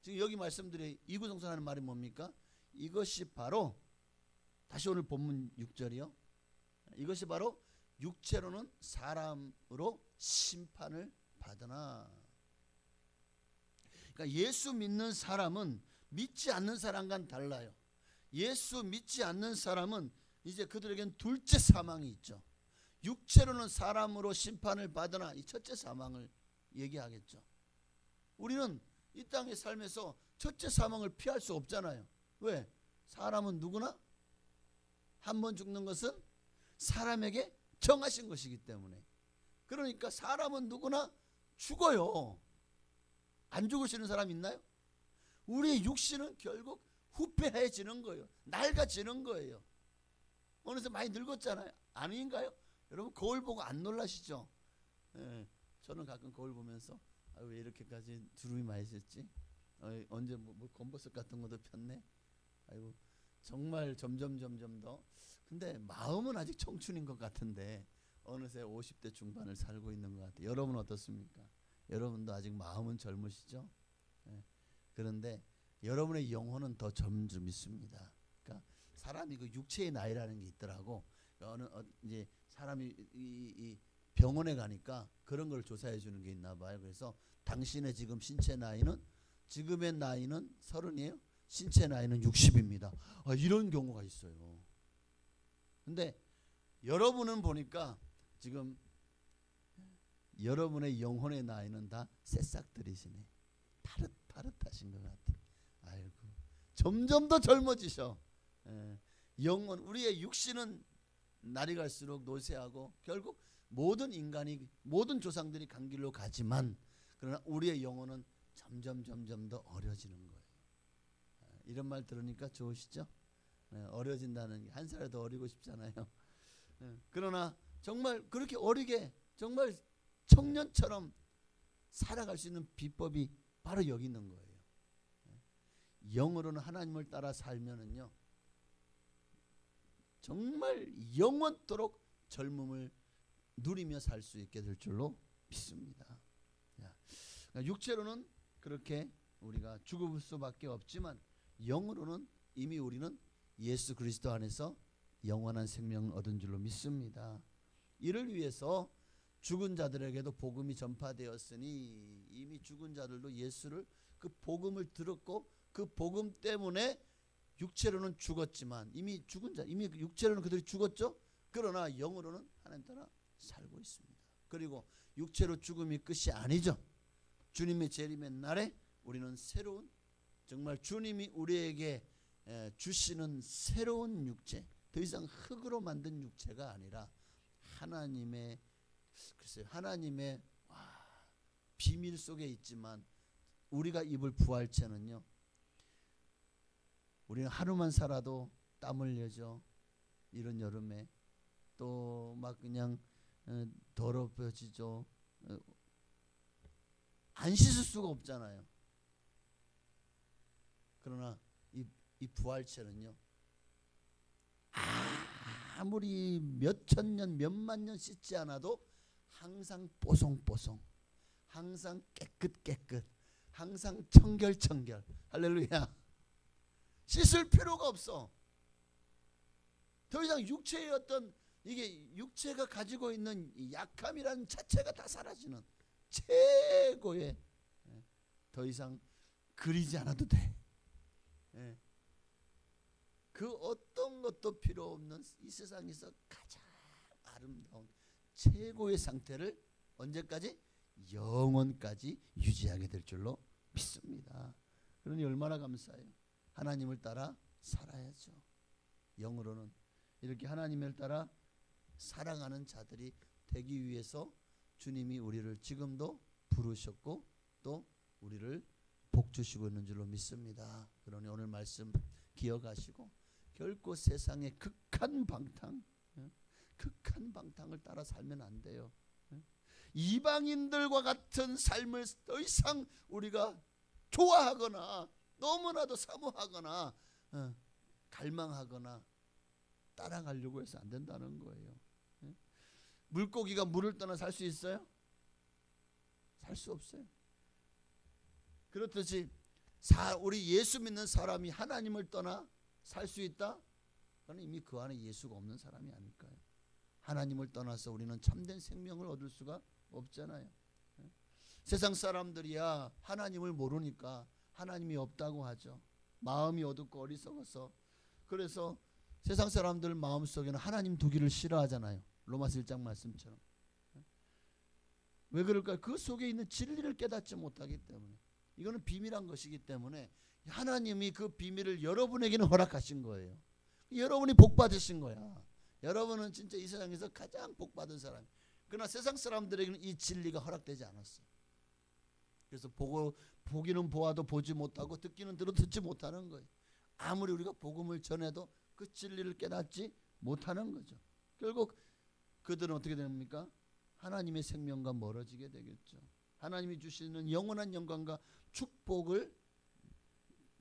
지금 여기 말씀드린 이구동성하는 말이 뭡니까? 이것이 바로, 다시 오늘 본문 6절이요. 이것이 바로 육체로는 사람으로 심판을 받으나. 그러니까 예수 믿는 사람은 믿지 않는 사람과는 달라요. 예수 믿지 않는 사람은 이제 그들에겐 둘째 사망이 있죠. 육체로는 사람으로 심판을 받으나, 이 첫째 사망을 얘기하겠죠. 우리는 이 땅의 삶에서 첫째 사망을 피할 수 없잖아요. 왜? 사람은 누구나 한 번 죽는 것은 사람에게 정하신 것이기 때문에. 그러니까 사람은 누구나 죽어요. 안 죽으시는 사람 있나요? 우리의 육신은 결국 후패해지는 거예요. 낡아지는 거예요. 어느새 많이 늙었잖아요. 아닌가요? 여러분 거울 보고 안 놀라시죠? 예, 저는 가끔 거울 보면서 왜 이렇게까지 주름이 많이 졌지? 언제 뭐 검버섯 같은 것도 폈네? 아이고, 정말 점점 더. 근데 마음은 아직 청춘인 것 같은데 어느새 50대 중반을 살고 있는 것 같아요. 여러분 어떻습니까? 여러분도 아직 마음은 젊으시죠? 예. 그런데 여러분의 영혼은 더 젊은 줄 믿습니다. 그러니까 사람이 그 육체의 나이라는 게 있더라고. 이제 사람이 이 병원에 가니까 그런 걸 조사해 주는 게 있나 봐요. 그래서 당신의 지금 신체 나이는 지금의 나이는 30이에요. 신체 나이는 60입니다. 이런 경우가 있어요. 근데 여러분은 보니까 지금 여러분의 영혼의 나이는 다 새싹들이시네. 파릇파릇하신 것 같아. 아이고, 점점 더 젊어지셔. 영혼, 우리의 육신은 날이 갈수록 노쇠하고 결국 모든 인간이, 모든 조상들이 간 길로 가지만, 그러나 우리의 영혼은 점점 더 어려지는 거예요. 이런 말 들으니까 좋으시죠? 어려진다는 게, 한 살에 더 어리고 싶잖아요. 그러나 정말 그렇게 어리게 정말 청년처럼 살아갈 수 있는 비법이 바로 여기 있는 거예요. 영으로는 하나님을 따라 살면은요, 정말 영원토록 젊음을 누리며 살 수 있게 될 줄로 믿습니다. 그러니까 육체로는 그렇게 우리가 죽을 수밖에 없지만 영으로는 이미 우리는 예수 그리스도 안에서 영원한 생명을 얻은 줄로 믿습니다. 이를 위해서 죽은 자들에게도 복음이 전파되었으니, 이미 죽은 자들도 예수를, 그 복음을 들었고 그 복음 때문에 육체로는 죽었지만, 이미 죽은 자, 이미 육체로는 그들이 죽었죠. 그러나 영으로는 하나님 따라 살고 있습니다. 그리고 육체로 죽음이 끝이 아니죠. 주님의 재림의 날에 우리는 새로운, 정말 주님이 우리에게 주시는 새로운 육체, 더 이상 흙으로 만든 육체가 아니라 하나님의, 글쎄요, 하나님의 비밀 속에 있지만 우리가 입을 부활체는요, 우리는 하루만 살아도 땀 흘려져. 이런 여름에 또 막 그냥 더럽혀지죠. 안 씻을 수가 없잖아요. 그러나 이 부활체는요, 아무리 몇천 년 몇만 년 씻지 않아도 항상 뽀송뽀송, 항상 깨끗, 항상 청결. 할렐루야. 씻을 필요가 없어. 더 이상 육체의 어떤, 이게 육체가 가지고 있는 약함이라는 자체가 다 사라지는 최고의, 더 이상 그리지 않아도 돼. 그 어떤 것도 필요 없는 이 세상에서 가장 아름다운 최고의 상태를 언제까지? 영원까지 유지하게 될 줄로 믿습니다. 그러니 얼마나 감사해요. 하나님을 따라 살아야죠. 영으로는 이렇게 하나님을 따라 살아가는 자들이 되기 위해서 주님이 우리를 지금도 부르셨고 또 우리를 복 주시고 있는 줄로 믿습니다. 그러니 오늘 말씀 기억하시고 결코 세상의 극한 방탕을 따라 살면 안 돼요. 이방인들과 같은 삶을 더 이상 우리가 좋아하거나 너무나도 사모하거나 갈망하거나 따라가려고 해서 안 된다는 거예요. 물고기가 물을 떠나 살 수 있어요? 살 수 없어요. 그렇듯이 우리 예수 믿는 사람이 하나님을 떠나 살 수 있다? 그건 이미 그 안에 예수가 없는 사람이 아닐까요? 하나님을 떠나서 우리는 참된 생명을 얻을 수가 없잖아요. 세상 사람들이야 하나님을 모르니까 하나님이 없다고 하죠. 마음이 어둡고 어리석어서. 그래서 세상 사람들 마음속에는 하나님 두기를 싫어하잖아요. 로마서 1장 말씀처럼. 왜 그럴까요? 그 속에 있는 진리를 깨닫지 못하기 때문에. 이거는 비밀한 것이기 때문에 하나님이 그 비밀을 여러분에게는 허락하신 거예요. 여러분이 복 받으신 거야. 여러분은 진짜 이 세상에서 가장 복 받은 사람. 그러나 세상 사람들에게는 이 진리가 허락되지 않았어요. 그래서 보기는 보아도 보지 못하고 듣기는 들어도 듣지 못하는 거예요. 아무리 우리가 복음을 전해도 그 진리를 깨닫지 못하는 거죠. 결국 그들은 어떻게 됩니까? 하나님의 생명과 멀어지게 되겠죠. 하나님이 주시는 영원한 영광과 축복을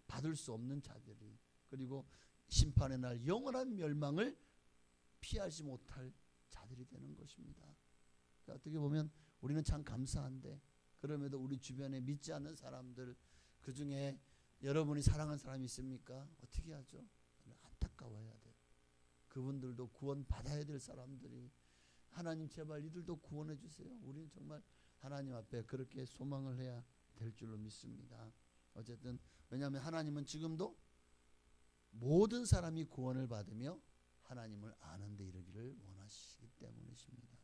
받을 수 없는 자들이, 그리고 심판의 날 영원한 멸망을 피하지 못할 자들이 되는 것입니다. 그러니까 어떻게 보면 우리는 참 감사한데 그럼에도 우리 주변에 믿지 않는 사람들 그 중에 여러분이 사랑하는 사람이 있습니까? 어떻게 하죠? 안타까워야 돼요. 그분들도 구원 받아야 될 사람들이 하나님 제발 이들도 구원해 주세요. 우리는 정말 하나님 앞에 그렇게 소망을 해야 될 줄로 믿습니다. 어쨌든 왜냐하면 하나님은 지금도 모든 사람이 구원을 받으며 하나님을 아는 데 이르기를 원하시기 때문이십니다.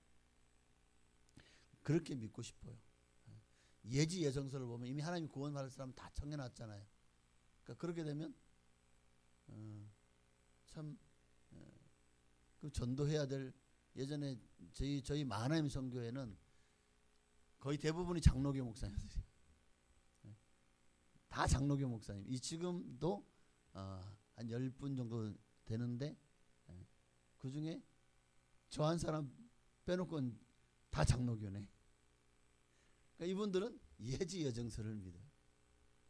그렇게 믿고 싶어요. 예지 예정서를 보면 이미 하나님 구원 받을 사람 다 정해놨잖아요. 그러니까 그렇게 되면 참 그 전도해야 될 예전에 저희 마하나임 선교회는 거의 대부분이 장로교 목사님들이에요. 다 장로교 목사님. 이 지금도 한 10분 정도 되는데 그 중에 저 한 사람 빼놓고는 다 장로교네. 그러니까 이분들은 예지 예정서를 믿어요.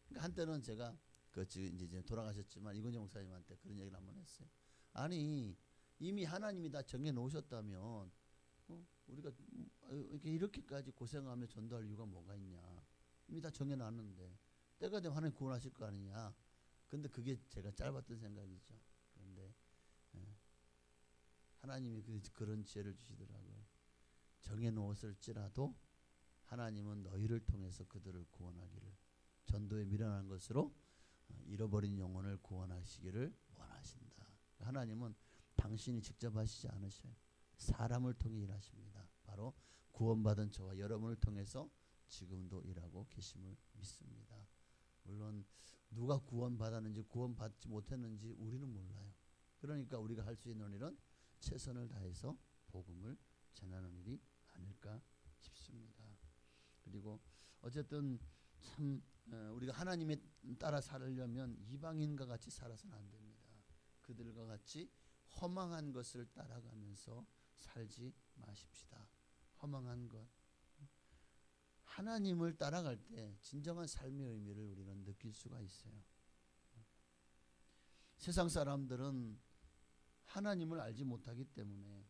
그러니까 한때는 제가 그 이제 돌아가셨지만 이건재 목사님한테 그런 얘기를 한번 했어요. 아니 이미 하나님이 다 정해 놓으셨다면 우리가 이렇게까지 고생하며 전도할 이유가 뭐가 있냐. 이미 다 정해 놨는데 때가 되면 하나님 구원하실 거 아니냐. 근데 그게 제가 짧았던 생각이죠. 그런데 하나님이 그런 지혜를 주시더라고요. 정해 놓았을지라도 하나님은 너희를 통해서 그들을 구원하기를 전도에 미련한 것으로 잃어버린 영혼을 구원하시기를 원하신다. 하나님은 당신이 직접 하시지 않으셔요. 사람을 통해 일하십니다. 바로 구원받은 저와 여러분을 통해서 지금도 일하고 계심을 믿습니다. 물론 누가 구원받았는지 구원받지 못했는지 우리는 몰라요. 그러니까 우리가 할 수 있는 일은 최선을 다해서 복음을 전하는 일이 아닐까 싶습니다. 그리고 어쨌든 참 우리가 하나님에 따라 살려면 이방인과 같이 살아서는 안 됩니다. 그들과 같이 허망한 것을 따라가면서 살지 마십시다. 허망한 것. 하나님을 따라갈 때 진정한 삶의 의미를 우리는 느낄 수가 있어요. 세상 사람들은 하나님을 알지 못하기 때문에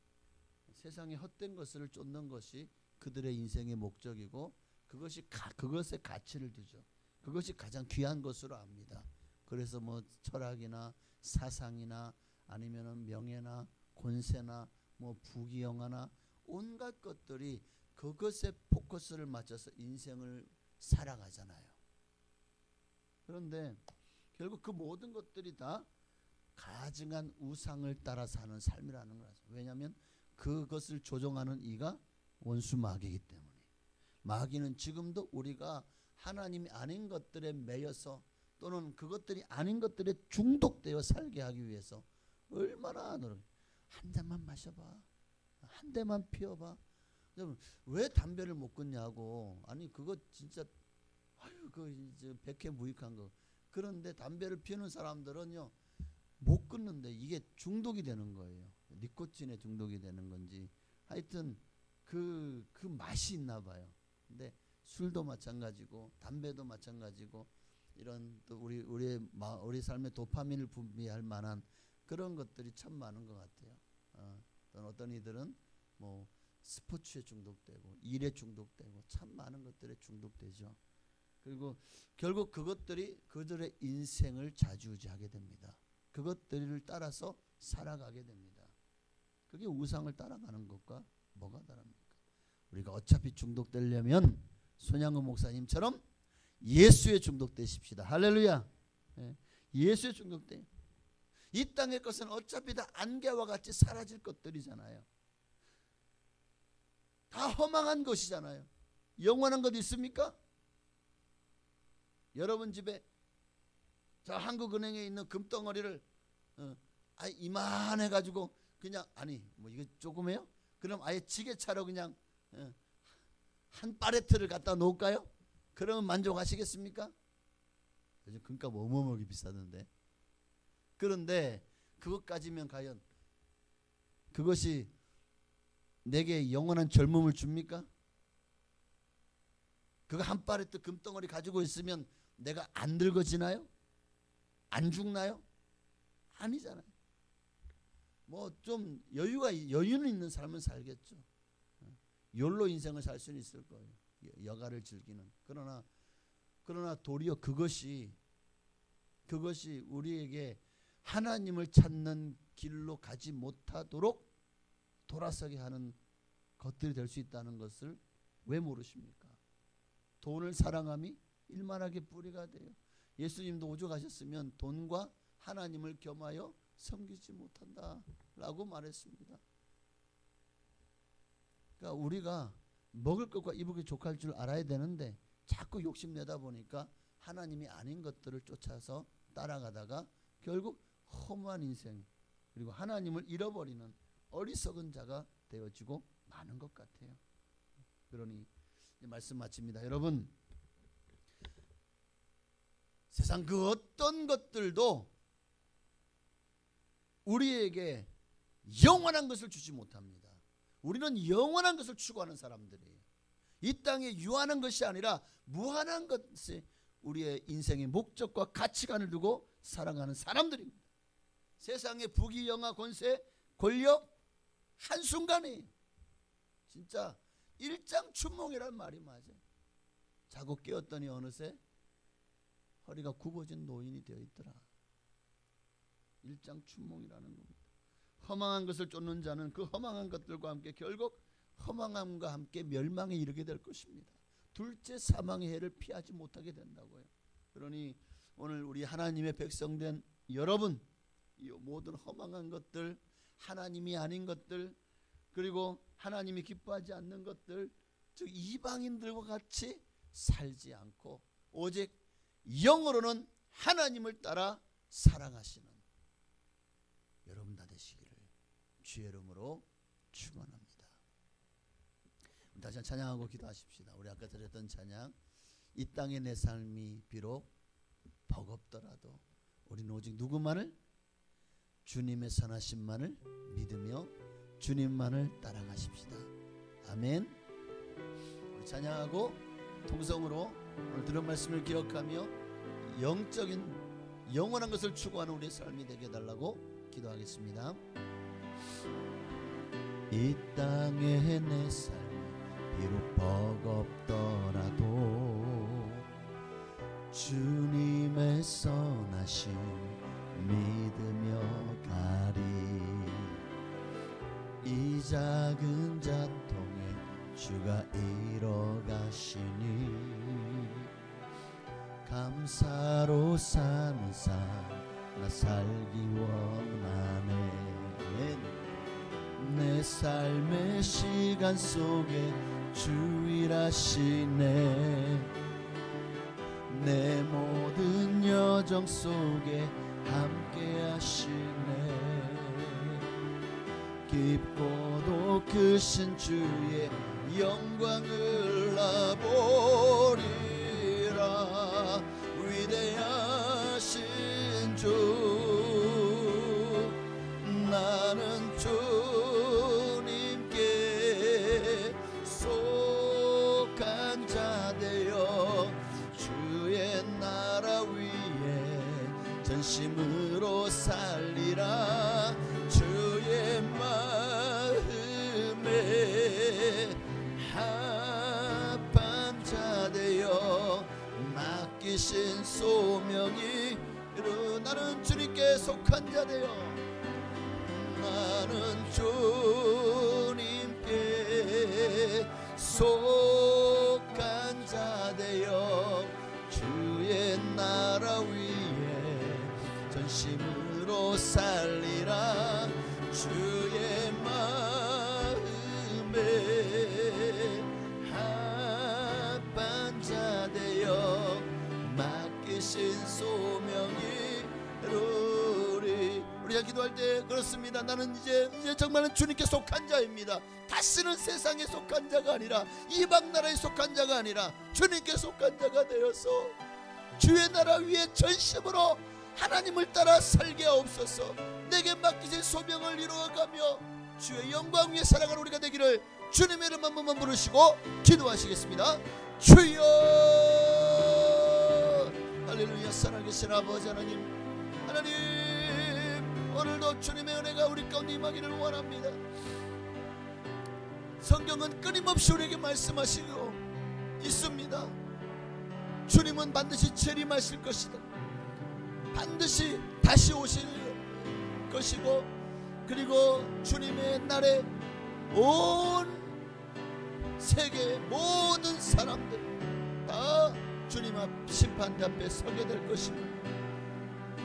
세상의 헛된 것을 쫓는 것이 그들의 인생의 목적이고 그것에 가치를 두죠. 그것이 가장 귀한 것으로 압니다. 그래서 뭐 철학이나 사상이나 아니면은 명예나 권세나 뭐 부귀영화나 온갖 것들이 그것에 포커스를 맞춰서 인생을 살아가잖아요. 그런데 결국 그 모든 것들이 다 가증한 우상을 따라 사는 삶이라는 거죠. 왜냐하면 그것을 조종하는 이가 원수 마귀이기 때문에. 마귀는 지금도 우리가 하나님이 아닌 것들에 매여서 또는 그것들이 아닌 것들에 중독되어 살게 하기 위해서 얼마나 한 잔만 마셔봐, 한 대만 피워봐. 왜 담배를 못 끊냐고. 아니 그거 진짜 그 이제 백해무익한 거. 그런데 담배를 피우는 사람들은요 못 끊는데 이게 중독이 되는 거예요. 니코틴에 중독이 되는 건지 하여튼 그 맛이 있나 봐요. 근데 술도 마찬가지고 담배도 마찬가지고 이런 또 우리 삶의 도파민을 분비할 만한 그런 것들이 참 많은 것 같아요. 또는 어떤 이들은 뭐 스포츠에 중독되고 일에 중독되고 참 많은 것들에 중독되죠. 그리고 결국 그것들이 그들의 인생을 좌지우지하게 됩니다. 그것들을 따라서 살아가게 됩니다. 그게 우상을 따라가는 것과 뭐가 다릅니까? 우리가 어차피 중독되려면 손양근 목사님처럼 예수에 중독되십시다. 할렐루야. 예수에 중독돼. 이 땅의 것은 어차피 다 안개와 같이 사라질 것들이잖아요. 다 허망한 것이잖아요. 영원한 것 있습니까? 여러분 집에 저 한국은행에 있는 금덩어리를 이만해 가지고 그냥 아니 뭐 이거 조금해요? 그럼 아예 지게차로 그냥 한 파레트를 갖다 놓을까요? 그러면 만족하시겠습니까? 요즘 금값 어마어마하게 비싸던데. 그런데 그것까지면 과연 그것이 내게 영원한 젊음을 줍니까? 그거 한 파레트 금덩어리 가지고 있으면 내가 안 늙어지나요? 안 죽나요? 아니잖아요. 뭐 좀 여유는 있는 삶은 살겠죠. 욜로 인생을 살 수는 있을 거예요. 여가를 즐기는. 그러나 도리어 그것이 우리에게 하나님을 찾는 길로 가지 못하도록 돌아서게 하는 것들이 될 수 있다는 것을 왜 모르십니까? 돈을 사랑함이 일만하게 뿌리가 돼요. 예수님도 오죽하셨으면 돈과 하나님을 겸하여 섬기지 못한다라고 말했습니다. 그러니까 우리가 먹을 것과 입을 것 족할 줄 알아야 되는데 자꾸 욕심내다 보니까 하나님이 아닌 것들을 쫓아서 따라가다가 결국 허무한 인생 그리고 하나님을 잃어버리는 어리석은 자가 되어지고 마는 것 같아요. 그러니 말씀 마칩니다. 여러분, 세상 그 어떤 것들도 우리에게 영원한 것을 주지 못합니다. 우리는 영원한 것을 추구하는 사람들이에요. 이 땅에 유한한 것이 아니라 무한한 것이 우리의 인생의 목적과 가치관을 두고 살아가는 사람들입니다. 세상의 부귀 영화 권세 권력 한순간에 진짜 일장춘몽이라는 말이 맞아요. 자고 깨었더니 어느새 허리가 굽어진 노인이 되어 있더라. 일장춘몽이라는 겁니다. 허망한 것을 쫓는 자는 그 허망한 것들과 함께 결국 허망함과 함께 멸망에 이르게 될 것입니다. 둘째 사망의 해를 피하지 못하게 된다고요. 그러니 오늘 우리 하나님의 백성된 여러분, 이 모든 허망한 것들, 하나님이 아닌 것들, 그리고 하나님이 기뻐하지 않는 것들, 즉 이방인들과 같이 살지 않고 오직 영으로는 하나님을 따라 사랑하시는 여러분 다 되시기를 주의 이름으로 축원합니다. 다시 한번 찬양하고 기도하십시다. 우리 아까 드렸던 찬양, 이 땅의 내 삶이 비록 버겁더라도 우리는 오직 누구만을? 주님의 선하심만을 믿으며 주님만을 따라가십시다. 아멘. 우리 찬양하고 통성으로 오늘 들은 말씀을 기억하며 영적인 영원한 것을 추구하는 우리의 삶이 되게 해달라고 기도하겠습니다. 이 땅의 내 삶이 비록 버겁더라도 주님의 선하심 믿으며 가리. 이 작은 자통에 주가 이뤄가시니 감사로 사는 삶 나 살기 원하네. 내 삶의 시간 속에 주 일하시네. 내 모든 여정 속에 함께 하시네. 깊고도 크신 주의 영광을 나보리라. 위대하신 주, 나는 주님께 속한 자 되어 주의 나라 위에 전심으로 살리라. 주의 마음에 합한 자 되어 맡기신 소명이 이루. 나는 주님께 속한 자 되어, 나는 주님께 속한 자 되어 주의 나라 위에 전심으로 살리라. 주의 마음에 합한 자 되어 맡기신 소명이 이루리. 우리가 기도할 때 그렇습니다. 나는 이제 정말은 주님께 속한 자입니다. 다시는 세상에 속한 자가 아니라 이방 나라에 속한 자가 아니라 주님께 속한 자가 되어서 주의 나라 위에 전심으로 하나님을 따라 살게 하옵소서. 내게 맡기신 소명을 이루어가며 주의 영광 위에 살아가는 우리가 되기를 주님의 이름 한 번만 부르시고 기도하시겠습니다. 주여. 할렐루야. 살아계신 아버지 하나님, 하나님 오늘도 주님의 은혜가 우리 가운데 임하기를 원합니다. 성경은 끊임없이 우리에게 말씀하시고 있습니다. 주님은 반드시 재림하실 것이다. 반드시 다시 오실 것이고, 그리고 주님의 날에 온 세계의 모든 사람들 다 주님 앞 심판대 앞에 서게 될 것입니다.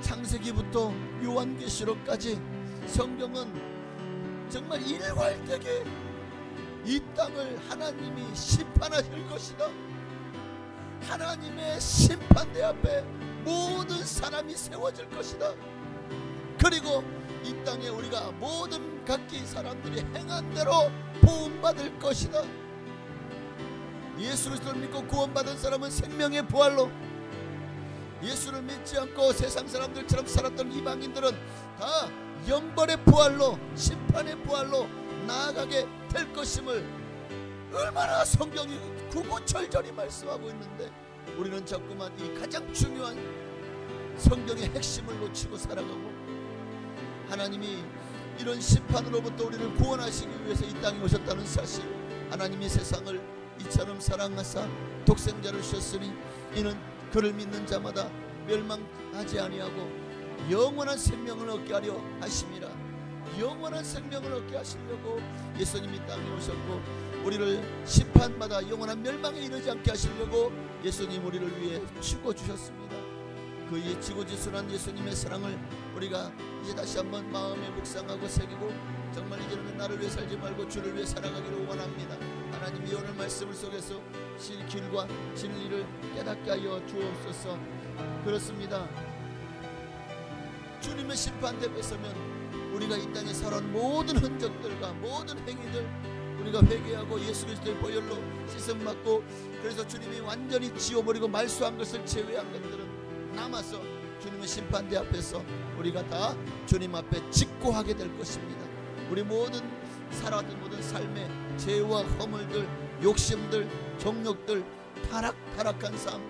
창세기부터 요한계시록까지 성경은 정말 일괄되게 이 땅을 하나님이 심판하실 것이다. 하나님의 심판대 앞에 모든 사람이 세워질 것이다. 그리고 이 땅에 우리가 모든 각기 사람들이 행한 대로 보응받을 것이다. 예수 그리스도를 믿고 구원받은 사람은 생명의 부활로, 예수를 믿지 않고 세상 사람들처럼 살았던 이방인들은 다 영벌의 부활로, 심판의 부활로 나아가게 될 것임을 얼마나 성경이 구구절절히 말씀하고 있는데, 우리는 자꾸만 이 가장 중요한 성경의 핵심을 놓치고 살아가고, 하나님이 이런 심판으로부터 우리를 구원하시기 위해서 이 땅에 오셨다는 사실, 하나님이 세상을 이처럼 사랑하사 독생자를 주셨으니 이는 그를 믿는 자마다 멸망하지 아니하고 영원한 생명을 얻게 하려 하심이라. 영원한 생명을 얻게 하시려고 예수님이 땅에 오셨고, 우리를 심판받아 영원한 멸망에 이르지 않게 하시려고 예수님 우리를 위해 죽어주셨습니다. 그 지고지순한 예수님의 사랑을 우리가 이제 다시 한번 마음에 묵상하고 새기고, 정말 이제는 나를 위해 살지 말고 주를 위해 살아가기를 원합니다. 하나님이 오늘 말씀을 속에서 길과 진리를 깨닫게 하여 주옵소서. 그렇습니다. 주님의 심판대 앞에 서면 우리가 이 땅에 살아온 모든 흔적들과 모든 행위들 우리가 회개하고 예수 그리스도의 보혈로 씻음받고, 그래서 주님이 완전히 지워버리고 말소한 것을 제외한 것들은 남아서 주님의 심판대 앞에서 우리가 다 주님 앞에 직고하게 될 것입니다. 우리 모든 살아왔던 모든 삶의 죄와 허물들, 욕심들, 정욕들, 타락한 삶,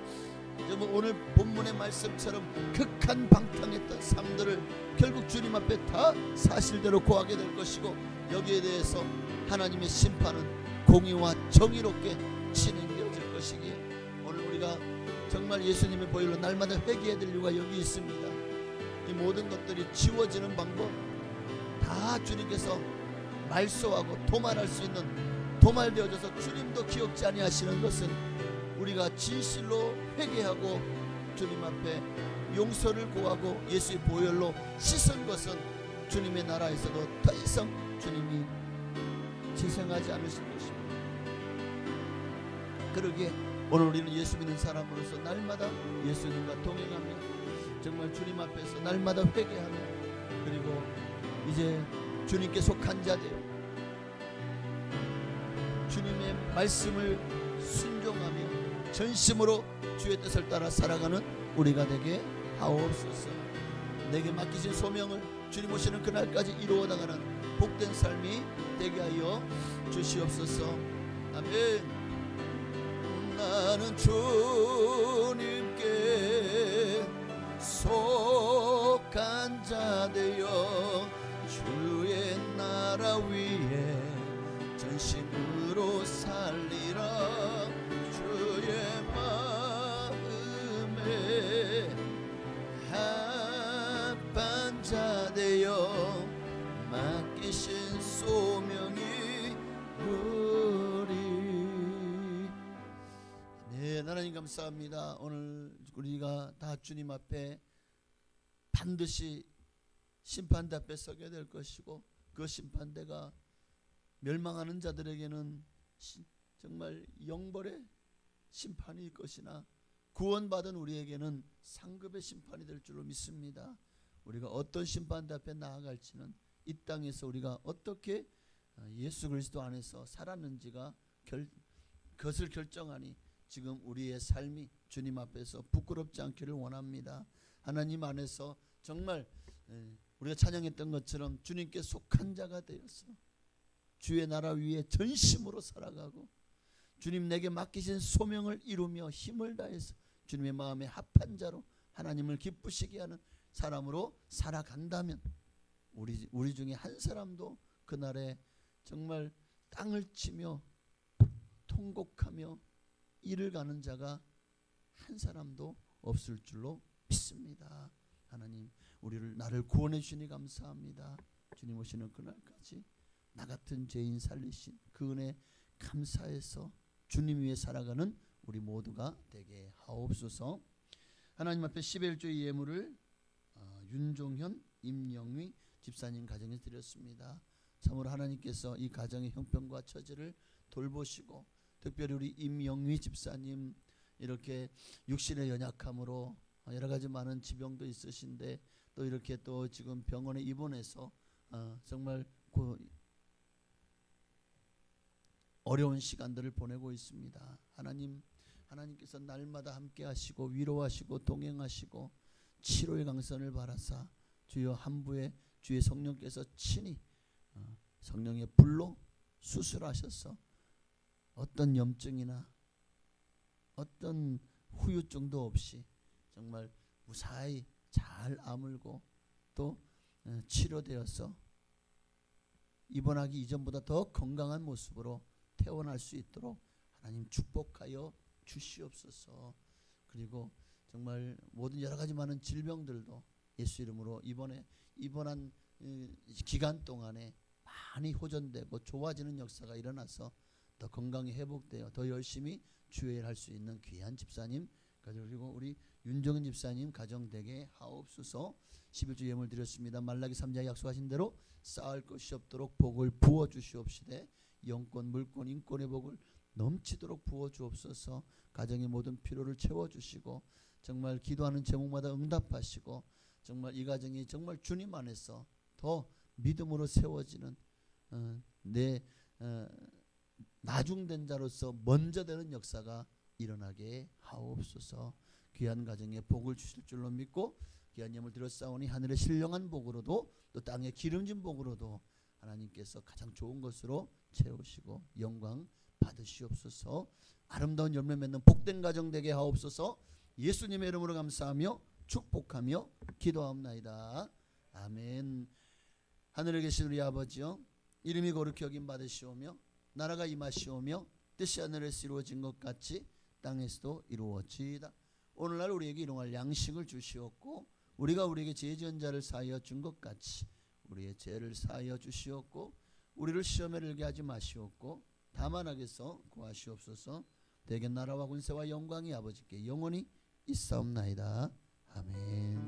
오늘 본문의 말씀처럼 극한 방탕했던 삶들을 결국 주님 앞에 다 사실대로 고하게 될 것이고, 여기에 대해서 하나님의 심판은 공의와 정의롭게 진행되어질 것이기에 오늘 우리가 정말 예수님의 보혈로 날마다 회개해야 될 이유가 여기 있습니다. 이 모든 것들이 지워지는 방법 다 주님께서 말소하고 도말할 수 있는, 도말되어져서 주님도 기억지 아니하시는 것은 우리가 진실로 회개하고 주님 앞에 용서를 구하고 예수의 보혈로 씻은 것은 주님의 나라에서도 더 이상 주님이 재생하지 않으실 것입니다. 그러기에 오늘 우리는 예수 믿는 사람으로서 날마다 예수님과 동행하며 정말 주님 앞에서 날마다 회개하며, 그리고 이제 주님께 속한 자 되어 주님의 말씀을 순종하며 전심으로 주의 뜻을 따라 살아가는 우리가 되게 하옵소서. 내게 맡기신 소명을 주님 오시는 그날까지 이루어 나가는 복된 삶이 되게 하여 주시옵소서. 아멘. 나는 주님께 속한 자 되어 주의 나라 위에 전심으로 살리라. 주의 마음에 합한 자 되어 맡기신 소명이 우리. 네, 하나님 감사합니다. 오늘 우리가 다 주님 앞에 반드시 심판대 앞에 서게 될 것이고, 그 심판대가 멸망하는 자들에게는 정말 영벌의 심판일 것이나 구원받은 우리에게는 상급의 심판이 될 줄로 믿습니다. 우리가 어떤 심판대 앞에 나아갈지는 이 땅에서 우리가 어떻게 예수 그리스도 안에서 살았는지가 그것을 결정하니 지금 우리의 삶이 주님 앞에서 부끄럽지 않기를 원합니다. 하나님 안에서 정말 우리가 찬양했던 것처럼 주님께 속한 자가 되어서 주의 나라 위에 전심으로 살아가고 주님 내게 맡기신 소명을 이루며 힘을 다해서 주님의 마음에 합한 자로 하나님을 기쁘시게 하는 사람으로 살아간다면 우리 중에 한 사람도 그날에 정말 땅을 치며 통곡하며 이를 가는 자가 한 사람도 없을 줄로 믿습니다. 하나님, 나를 구원해 주시니 감사합니다. 주님 오시는 그날까지 나 같은 죄인 살리신 그 은혜 감사해서 주님 위에 살아가는 우리 모두가 되게 하옵소서. 하나님 앞에 11조의 예물을 윤종현, 임영휘 집사님 가정에 드렸습니다. 참으로 하나님께서 이 가정의 형편과 처지를 돌보시고, 특별히 우리 임영휘 집사님 이렇게 육신의 연약함으로 여러 가지 많은 지병도 있으신데 또 이렇게 또 지금 병원에 입원해서 정말 어려운 시간들을 보내고 있습니다. 하나님께서 날마다 함께 하시고 위로하시고 동행하시고 치료의 강선을 바라사 주여 한부에 주의 성령께서 친히 성령의 불로 수술하셔서 어떤 염증이나 어떤 후유증도 없이 정말 무사히 잘 아물고 또 치료되어서 입원하기 이전보다 더 건강한 모습으로 퇴원할 수 있도록 하나님 축복하여 주시옵소서. 그리고 정말 모든 여러 가지 많은 질병들도 예수 이름으로 입원한 기간 동안에 많이 호전되고 좋아지는 역사가 일어나서 더 건강이 회복되어 더 열심히 주의 일 할 수 있는 귀한 집사님, 그리고 우리 윤정은 집사님 가정 되게 하옵소서. 11주 예물 드렸습니다. 말라기 3장에 약속하신 대로 쌓을 것이 없도록 복을 부어 주시옵시되 영권, 물권, 인권의 복을 넘치도록 부어 주옵소서. 가정의 모든 필요를 채워 주시고 정말 기도하는 제목마다 응답하시고 정말 이 가정이 정말 주님 안에서 더 믿음으로 세워지는 나중된 자로서 먼저 되는 역사가 일어나게 하옵소서. 귀한 가정에 복을 주실 줄로 믿고 귀한 예물 드렸사오니 하늘의 신령한 복으로도 또 땅의 기름진 복으로도 하나님께서 가장 좋은 것으로 채우시고 영광 받으시옵소서. 아름다운 열매 맺는 복된 가정 되게 하옵소서. 예수님의 이름으로 감사하며 축복하며 기도하옵나이다. 아멘. 하늘에 계신 우리 아버지여, 이름이 거룩히 여김 받으시오며 나라가 임하시오며 뜻이 하늘에서 이루어진 것 같이 땅에서도 이루어지이다. 오늘날 우리에게 일용할 양식을 주시옵고 우리가 우리에게 죄 지은 자를 사하여 준 것 같이 우리의 죄를 사하여 주시옵고 우리를 시험에 들게 하지 마시옵고 다만 악에서 구하시옵소서. 대개 나라와 군세와 영광이 아버지께 영원히 있사옵나이다. 아멘.